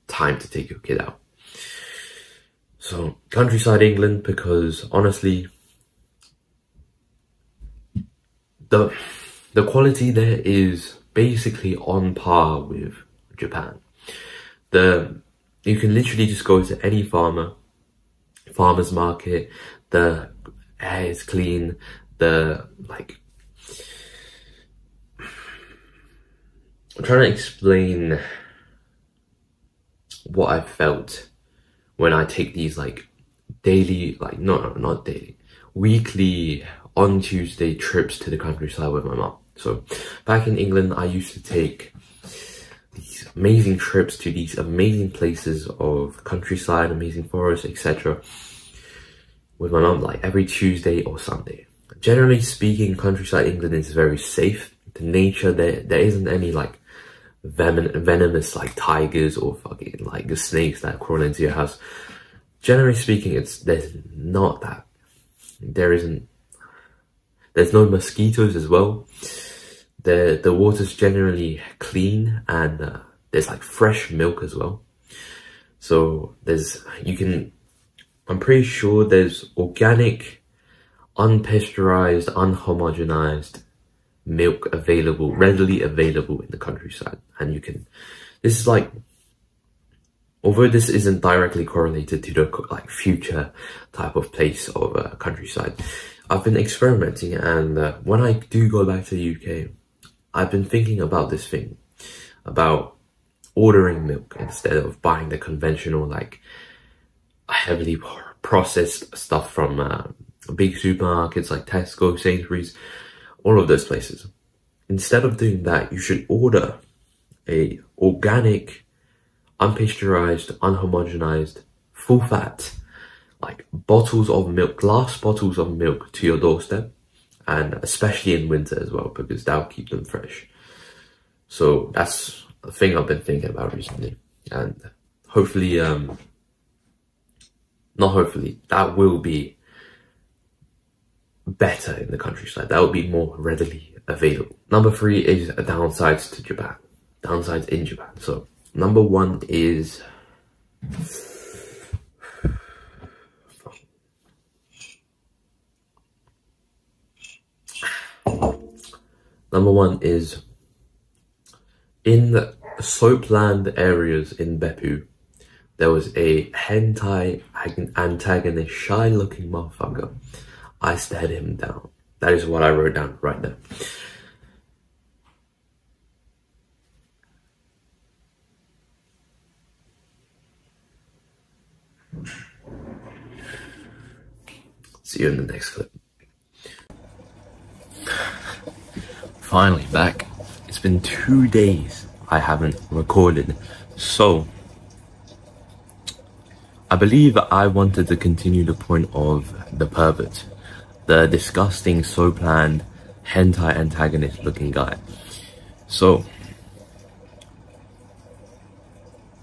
time to take your kid out. So countryside England, because honestly, the quality there is basically on par with Japan. You can literally just go to any farmer's market, the air is clean, I'm trying to explain what I felt when I take these like daily, like not daily, weekly on Tuesday trips to the countryside with my mom. So back in England, I used to take these amazing trips to these amazing places of countryside, amazing forests, etc. with my mom, like every Tuesday or Sunday. Generally speaking, countryside England is very safe. The nature there isn't any like venomous like tigers or fucking like snakes that crawl into your house. Generally speaking, there's not that. There's no mosquitoes as well. The water's generally clean, and there's like fresh milk as well. So I'm pretty sure there's organic, unpasteurized, unhomogenized milk readily available in the countryside. And this is like, although this isn't directly correlated to the like future type of place of countryside, I've been experimenting, and when I do go back to the UK, I've been thinking about this thing, about ordering milk instead of buying the conventional, like, heavily processed stuff from big supermarkets like Tesco, Sainsbury's, all of those places. Instead of doing that, you should order a organic, unpasteurized, unhomogenized, full fat, like bottles of milk, glass bottles of milk to your doorstep, and especially in winter as well, because that'll keep them fresh. So that's a thing I've been thinking about recently, and hopefully, that will be better in the countryside. That will be more readily available. Number 3 is downsides to Japan. Downsides in Japan. So number 1 is in the soapland areas in Beppu, there was a hentai antagonist, shy looking motherfucker. I stared him down. That is what I wrote down right now. See you in the next clip. Finally back. It's been 2 days I haven't recorded, so I believe I wanted to continue the point of the pervert, the disgusting, so-planned, hentai antagonist looking guy. So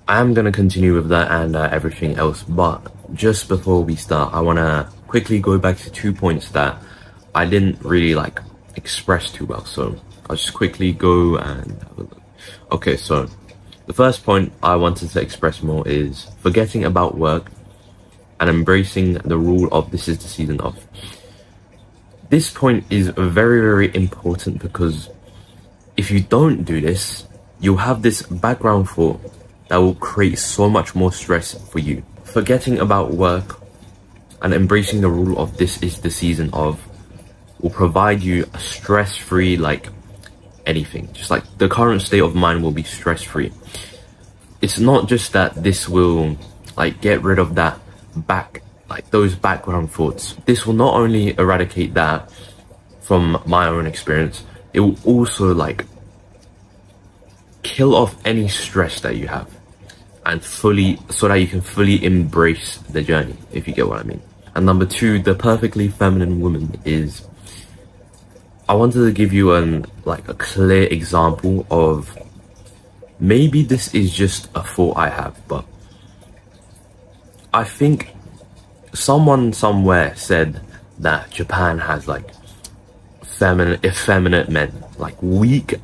I am gonna continue with that and everything else, but just before we start, I want to quickly go back to 2 points that I didn't really like express too well. So I'll just quickly go and have a look. Okay, so the first point I wanted to express more is forgetting about work and embracing the rule of this is the season of. This point is very, very important, because if you don't do this, you'll have this background thought that will create so much more stress for you. Forgetting about work and embracing the rule of this is the season of will provide you a stress-free, like, anything. Just like the current state of mind will be stress-free. It's not just that this will like get rid of that those background thoughts. This will not only eradicate that from my own experience, it will also like kill off any stress that you have, and so that you can fully embrace the journey, if you get what I mean. And number two, the perfectly feminine woman is, I wanted to give you a clear example of, maybe this is just a thought I have, but I think someone somewhere said that Japan has like effeminate men, like weak,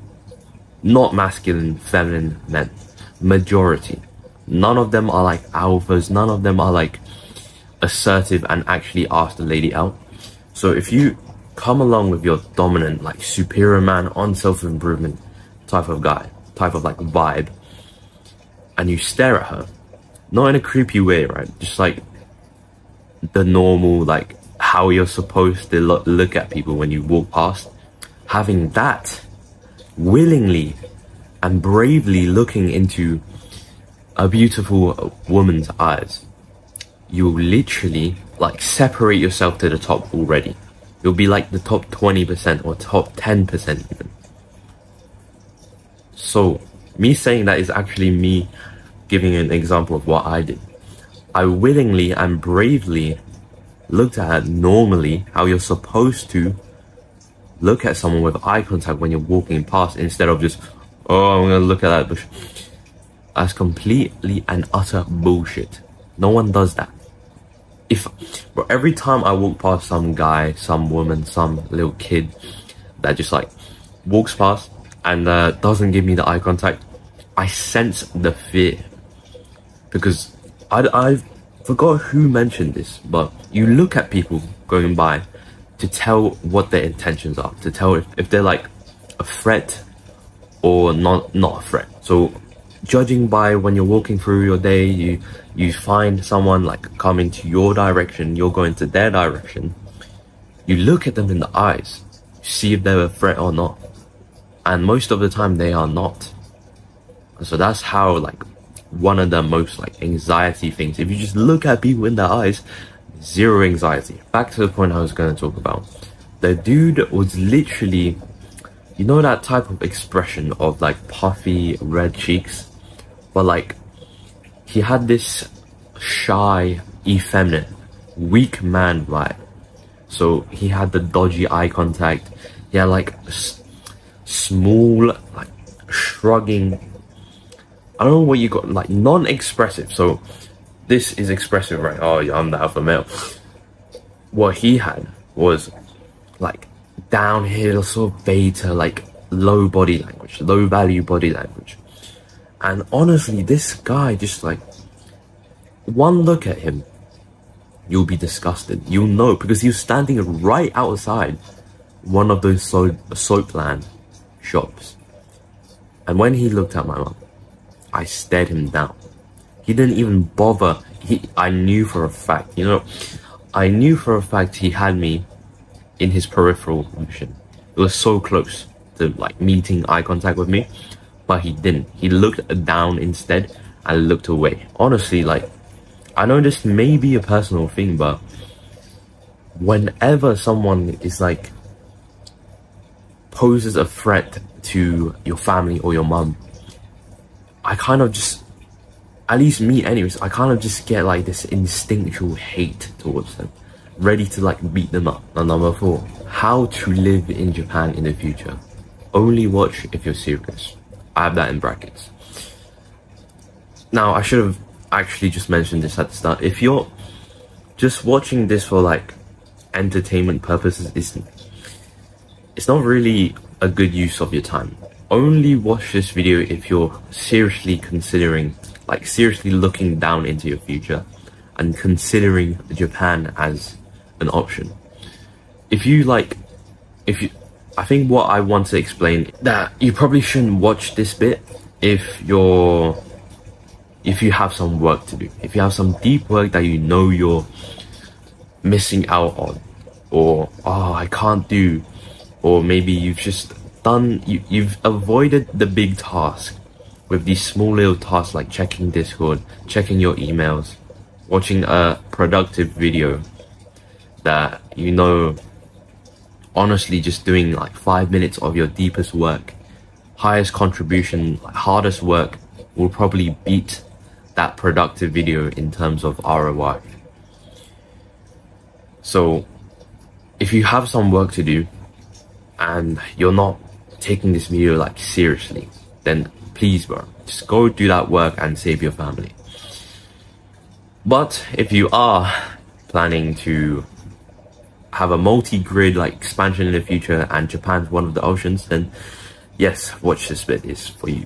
not masculine, feminine men, majority. None of them are like alphas, none of them are like assertive and actually ask the lady out. So if you come along with your dominant, like superior man on self-improvement type of guy, type of like vibe, and you stare at her, not in a creepy way, right? Just like the normal, like how you're supposed to look at people when you walk past. Having that, willingly and bravely looking into a beautiful woman's eyes, you literally like separate yourself to the top already. You'll be like the top 20% or top 10% even. So me saying that is actually me giving an example of what I did. I willingly and bravely looked at her normally, how you're supposed to look at someone with eye contact when you're walking past, instead of just, oh, I'm gonna look at that bush. That's completely and utter bullshit. No one does that. Bro, every time I walk past some guy, some woman, some little kid that just like walks past and doesn't give me the eye contact, I sense the fear. Because I forgot who mentioned this, but you look at people going by to tell what their intentions are, to tell if they're like a threat or not a threat. So judging by when you're walking through your day, you find someone like coming to your direction, you're going to their direction, you look at them in the eyes, see if they're a threat or not, and most of the time they are not. So that's how like one of the most like anxiety things, if you just look at people in their eyes, zero anxiety. Back to the point I was going to talk about. The dude was literally, you know that type of expression of like puffy red cheeks, but like he had this shy, effeminate, weak man vibe. So he had the dodgy eye contact, he had like small, like shrugging, I don't know what you got, like non-expressive. So this is expressive, right? Oh yeah, I'm the alpha male. What he had was like downhill, sort of beta, like low body language, low value body language. And honestly, this guy, just like one look at him, you'll be disgusted. You'll know, because he was standing right outside one of those soapland shops. And when he looked at my mum, I stared him down. He didn't even bother. I knew for a fact, I knew for a fact he had me in his peripheral vision. It was so close to like meeting eye contact with me, but he didn't. He looked down instead and looked away. Honestly, like, I know this may be a personal thing, but whenever someone is like poses a threat to your family or your mum, I kind of just, at least me anyways, I kind of just get like this instinctual hate towards them, ready to like beat them up. And number 4, how to live in Japan in the future. Only watch if you're serious. I have that in brackets. Now, I should have actually just mentioned this at the start. If you're just watching this for like entertainment purposes it's not really a good use of your time. Only watch this video if you're seriously considering, like seriously looking down into your future and considering Japan as an option. I think what I want to explain that you probably shouldn't watch this bit if you have some work to do, if you have some deep work that you know you're missing out on, or I can't do, or maybe you've just done, you've avoided the big task with these small little tasks like checking Discord, checking your emails, watching a productive video that you know, honestly just doing like 5 minutes of your deepest work, highest contribution, like hardest work will probably beat that productive video in terms of ROI. So if you have some work to do and you're not taking this video like seriously, then please bro, just go do that work and save your family. But if you are planning to have a multi-grid like expansion in the future and Japan's one of the options, then yes, watch this bit, is for you.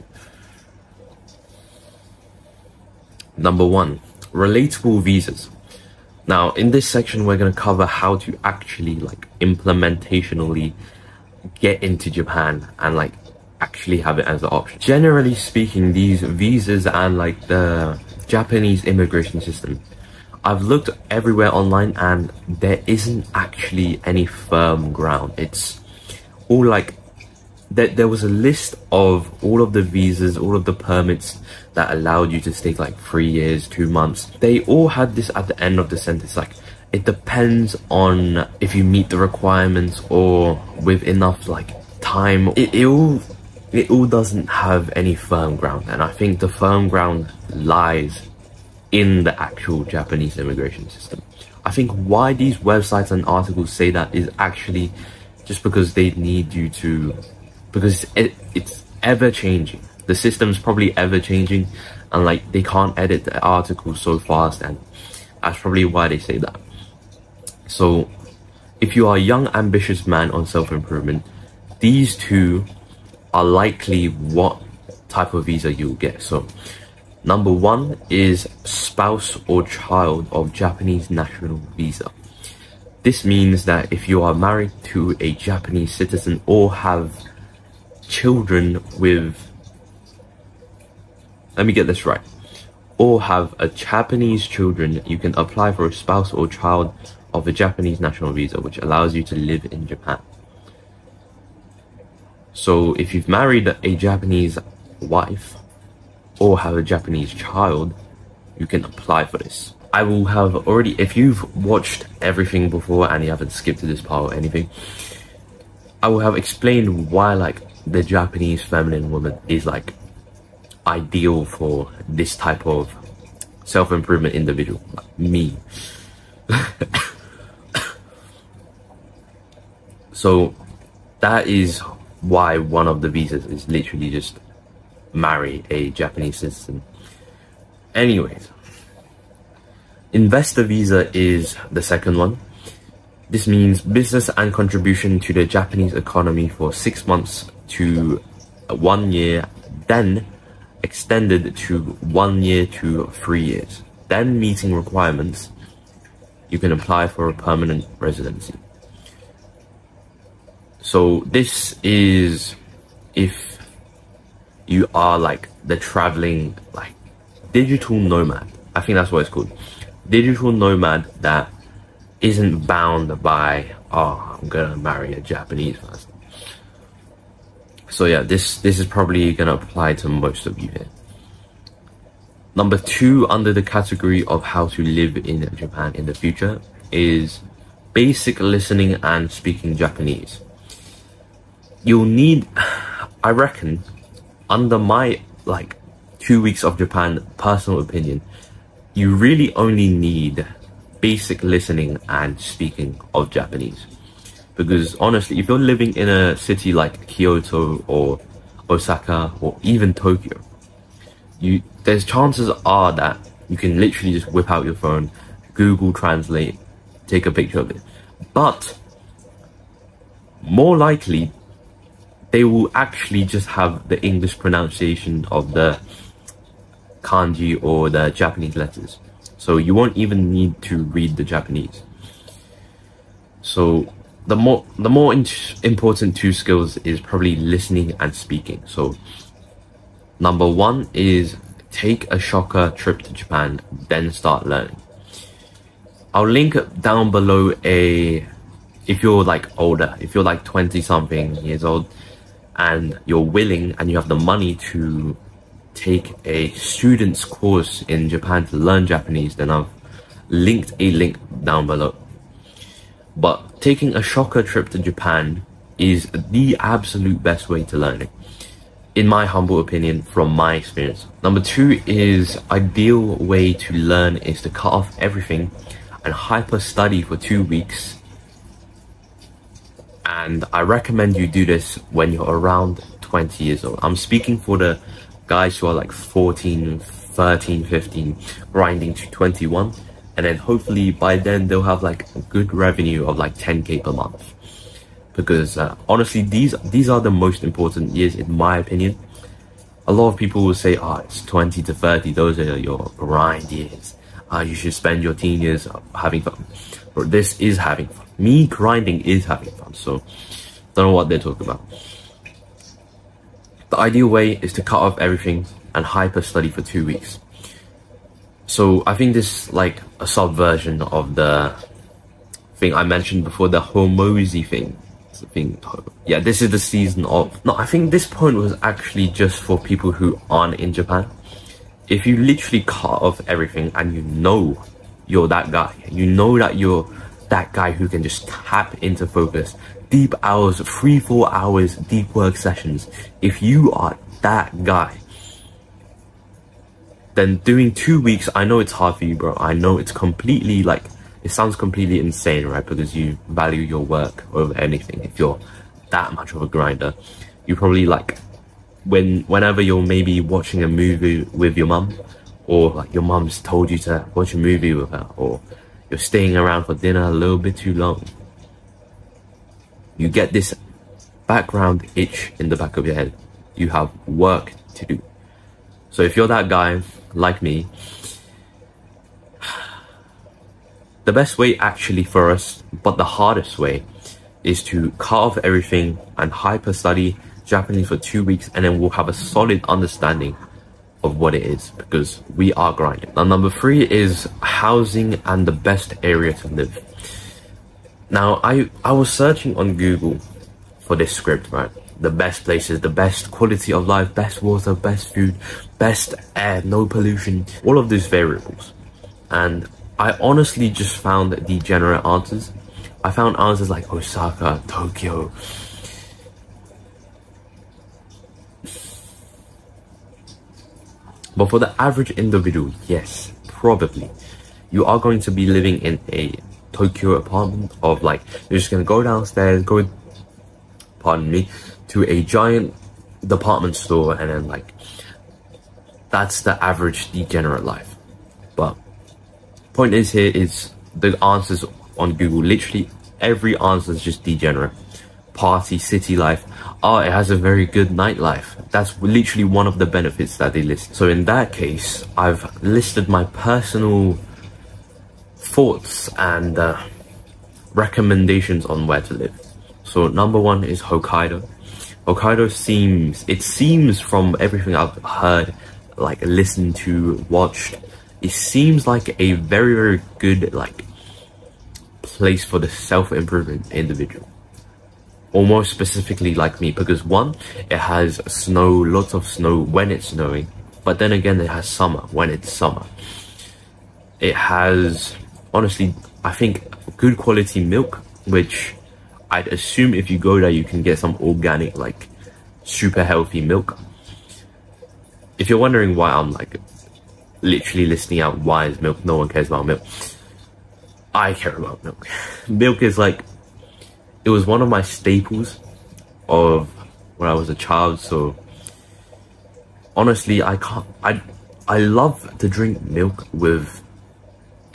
Number 1, relatable visas. Now in this section we're going to cover how to actually like implementationally get into Japan and like actually have it as an option. Generally speaking, these visas and like the Japanese immigration system, I've looked everywhere online and there isn't actually any firm ground. It's all like there was a list of all of the visas, all of the permits that allowed you to stay like 3 years, 2 months. They all had this at the end of the sentence, like it depends on if you meet the requirements or with enough like time. It all doesn't have any firm ground, and I think the firm ground lies in the actual Japanese immigration system. I think why these websites and articles say that is actually just because they need you to, because it's ever changing. The system's probably ever changing, and like they can't edit the articles so fast, and that's probably why they say that. So if you are a young ambitious man on self-improvement, these two are likely what type of visa you'll get. So number 1 is spouse or child of Japanese national visa. This means that if you are married to a Japanese citizen or have children with, let me get this right, or have a Japanese children, you can apply for a spouse or child of a Japanese national visa, which allows you to live in Japan. So if you've married a Japanese wife or have a Japanese child, you can apply for this. I will have already, if you've watched everything before and you haven't skipped to this part or anything, I will have explained why like the Japanese feminine woman is like ideal for this type of self-improvement individual, like me. So that is why one of the visas is literally just marry a Japanese citizen. Anyways, investor visa is the second one. This means business and contribution to the Japanese economy for 6 months to 1 year, then extended to 1 year to 3 years. Then meeting requirements, you can apply for a permanent residency. So this is if you are like the traveling like digital nomad. I think that's what it's called. Digital nomad that isn't bound by, oh, I'm gonna marry a Japanese person. So yeah, this is probably gonna apply to most of you here. Number 2 under the category of how to live in Japan in the future is basic listening and speaking Japanese. You'll need, I reckon, under my like 2 weeks of Japan personal opinion, you really only need basic listening and speaking of Japanese. Because honestly, if you're living in a city like Kyoto or Osaka or even Tokyo, there's chances are that you can literally just whip out your phone, Google Translate, take a picture of it. But more likely, they will actually just have the English pronunciation of the kanji or the Japanese letters. So you won't even need to read the Japanese. So the more important two skills is probably listening and speaking. So number one is take a shocker trip to Japan, then start learning. I'll link down below if you're like older, if you're like 20 something years old and you're willing and you have the money to take a student's course in Japan to learn Japanese, then I've linked a link down below. But taking a shocker trip to Japan is the absolute best way to learn it, in my humble opinion, from my experience. Number two is ideal way to learn is to cut off everything and hyper study for 2 weeks. And I recommend you do this when you're around 20 years old. I'm speaking for the guys who are like 14, 13, 15, grinding to 21. And then hopefully by then they'll have like a good revenue of like 10k per month. Because honestly, these are the most important years in my opinion. A lot of people will say, it's 20 to 30, those are your grind years. You should spend your teen years having fun. But this is having fun. Me grinding is having fun, so don't know what they're talking about. The ideal way is to cut off everything and hyper study for 2 weeks. So I think this is like a subversion of the thing I mentioned before, the hormozi thing. Yeah, this is the season of... No, I think this point was actually just for people who aren't in Japan. If you literally cut off everything and you know you're that guy, you know that you're that guy who can just tap into focus, deep hours, 3-4 hours, deep work sessions. If you are that guy, then doing 2 weeks, I know it's hard for you, bro. I know it's completely like, it sounds completely insane, right? Because you value your work over anything. If you're that much of a grinder, you probably like, whenever you're maybe watching a movie with your mum, or like your mum's told you to watch a movie with her, or you're staying around for dinner a little bit too long, you get this background itch in the back of your head. You have work to do. So if you're that guy, like me, the best way actually for us, but the hardest way, is to cut off everything and hyper study Japanese for 2 weeks, and then we'll have a solid understanding of what it is, because we are grinding. Now, number three is housing and the best area to live. Now, I was searching on Google for this script, right? The best places, the best quality of life, best water, best food, best air, no pollution, all of these variables. And I honestly just found degenerate answers. I found answers like Osaka, Tokyo. But for the average individual, yes, probably, you are going to be living in a Tokyo apartment of like, you're just going to go downstairs, pardon me, to a giant department store, and then like, that's the average degenerate life. But point is here is the answers on Google, literally every answer is just degenerate. Party, city life, it has a very good nightlife. That's literally one of the benefits that they list. So in that case, I've listed my personal thoughts and recommendations on where to live. So number one is Hokkaido. Hokkaido seems from everything I've heard, like listened to, watched, it seems like a very, very good like place for the self-improvement individual. Or more specifically like me, because one, it has snow, lots of snow when it's snowing, but then again it has summer when it's summer. It has, honestly, I think good quality milk, which I'd assume if you go there you can get some organic, like super healthy milk. If you're wondering why I'm like literally listing out why is milk, no one cares about milk, I care about milk. Milk is like, it was one of my staples of when I was a child, so honestly I love to drink milk with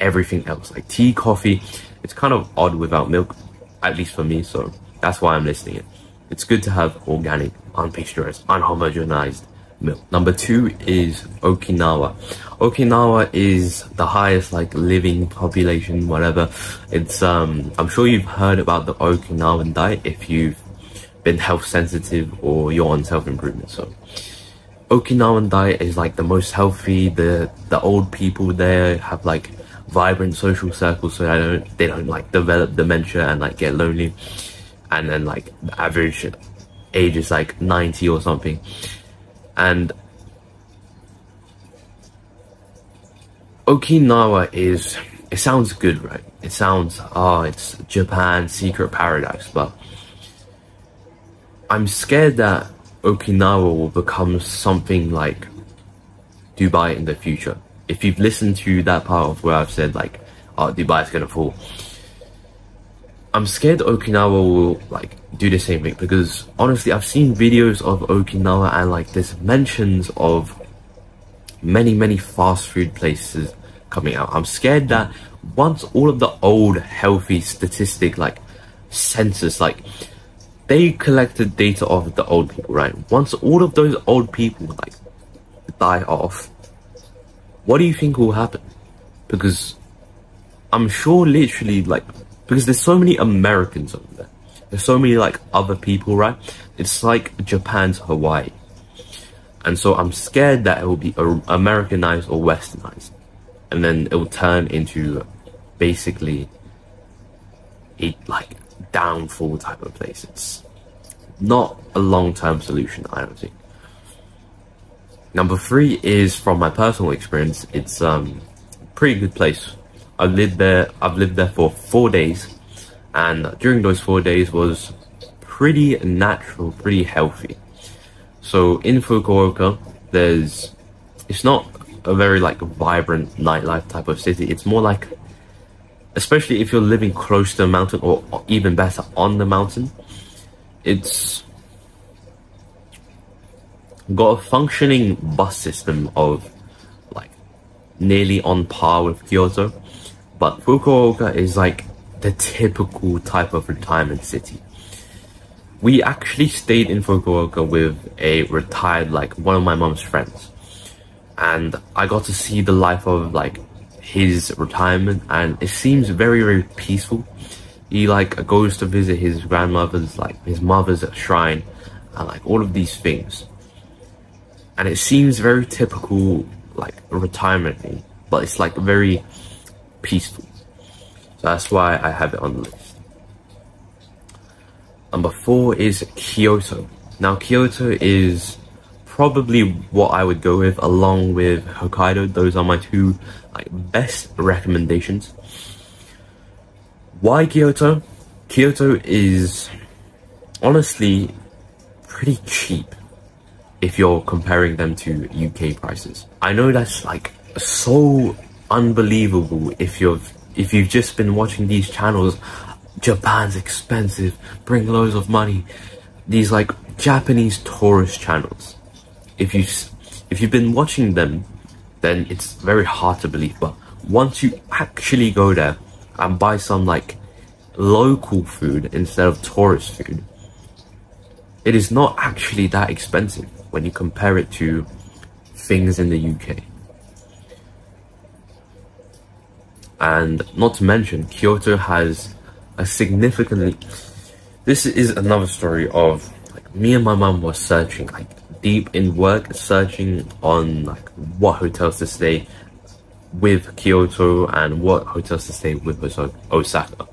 everything else. Like tea, coffee, it's kind of odd without milk, at least for me, so that's why I'm listing it. It's good to have organic, unpasteurized, unhomogenized milk. Number 2 is Okinawa. Okinawa is the highest like living population, whatever. It's I'm sure you've heard about the Okinawan diet if you've been health sensitive or you're on self-improvement. So Okinawan diet is like the most healthy. The old people there have like vibrant social circles, so they don't like develop dementia and like get lonely. And then like the average age is like 90 or something. And Okinawa is, it sounds good, right? It sounds, it's Japan's secret paradise, but I'm scared that Okinawa will become something like Dubai in the future. If you've listened to that part of where I've said like, oh, Dubai is gonna fall, I'm scared Okinawa will like do the same thing, because honestly I've seen videos of Okinawa and like there's mentions of many fast food places coming out. I'm scared that once all of the old healthy statistic like census, like they collected data of the old people, right? Once all of those old people like die off, what do you think will happen? Because I'm sure literally like, because there's so many Americans over there, there's so many like other people, right? It's like Japan's Hawaii. And so I'm scared that it will be Americanized or westernized, and then it will turn into basically a like downfall type of place. It's not a long-term solution, I don't think. Number 3 is, from my personal experience, it's pretty good place. I've lived there for 4 days, and during those 4 days was pretty natural, pretty healthy. So in Fukuoka, it's not a very like vibrant nightlife type of city. It's more like, especially if you're living close to a mountain, or even better on the mountain, it's got a functioning bus system of like nearly on par with Kyoto. But Fukuoka is like the typical type of retirement city. We actually stayed in Fukuoka with a retired, like one of my mom's friends, and I got to see the life of like his retirement, and it seems very peaceful. He like goes to visit his grandmother's, like his mother's shrine, and like all of these things, and it seems very typical like retirement, but it's like very peaceful. So that's why I have it on the list. Number 4 is Kyoto. Now Kyoto is probably what I would go with along with Hokkaido. Those are my 2 like best recommendations. Why Kyoto? Kyoto is honestly pretty cheap if you're comparing them to UK prices. I know that's like so unbelievable if you've just been watching these channels, Japan's expensive, bring loads of money, these like Japanese tourist channels. If you've been watching them, then it's very hard to believe. But once you actually go there and buy some like local food instead of tourist food, it is not actually that expensive when you compare it to things in the UK. And not to mention, Kyoto has a significantly... This is another story of like me and my mum were searching, like deep in work, searching on like what hotels to stay with Kyoto and what hotels to stay with Osaka.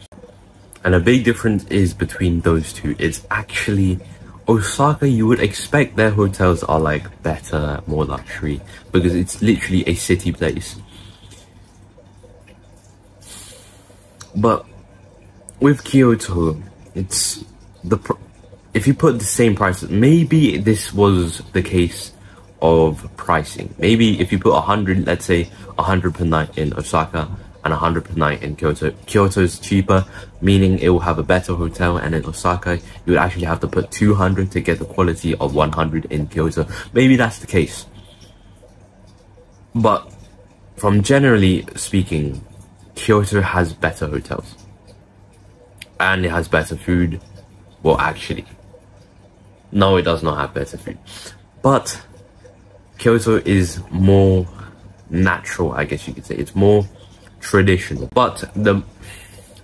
And a big difference is between those two. It's actually Osaka, you would expect their hotels are like better, more luxury, because it's literally a city place. But with Kyoto, it's if you put the same prices, maybe this was the case of pricing. Maybe if you put 100, let's say 100 per night in Osaka and 100 per night in Kyoto, Kyoto is cheaper, meaning it will have a better hotel, and in Osaka you would actually have to put 200 to get the quality of 100 in Kyoto. Maybe that's the case. But from generally speaking, Kyoto has better hotels. And it has better food. Well, actually, no, it does not have better food. But Kyoto is more natural, I guess you could say. It's more traditional. But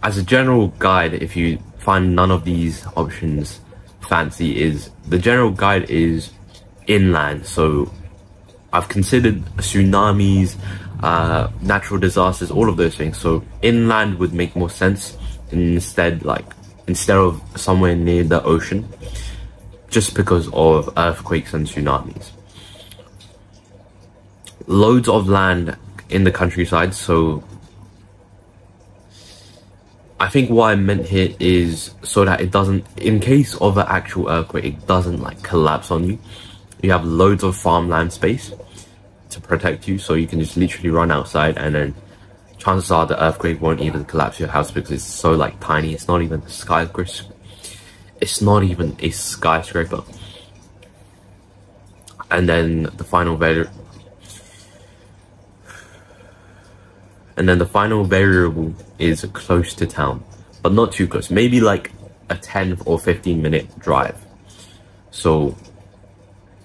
as a general guide, if you find none of these options fancy, the general guide is inland. So I've considered tsunamis, natural disasters, all of those things. So inland would make more sense instead of somewhere near the ocean, just because of earthquakes and tsunamis. Loads of land in the countryside. So I think what I meant here is so that it doesn't, in case of an actual earthquake, it doesn't like collapse on you. You have loads of farmland space to protect you, so you can just literally run outside, and then chances are the earthquake won't even collapse your house because it's so like tiny. It's not even a skyscraper. It's not even a skyscraper. And then the final variable is close to town, but not too close. Maybe like a 10 or 15-minute drive. So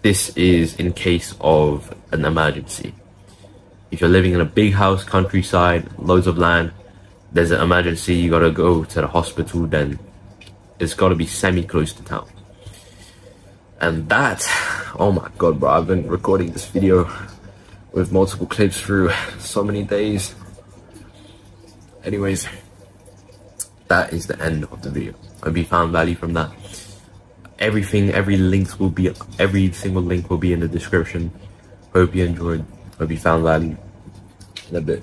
this is in case of an emergency. If you're living in a big house, countryside, loads of land, there's an emergency, you gotta go to the hospital, then it's gotta be semi-close to town. And that, oh my god, bro, I've been recording this video with multiple clips through so many days. Anyways, that is the end of the video. I hope you found value from that. Every single link will be in the description. Hope you enjoyed. Hope you found value. In a bit.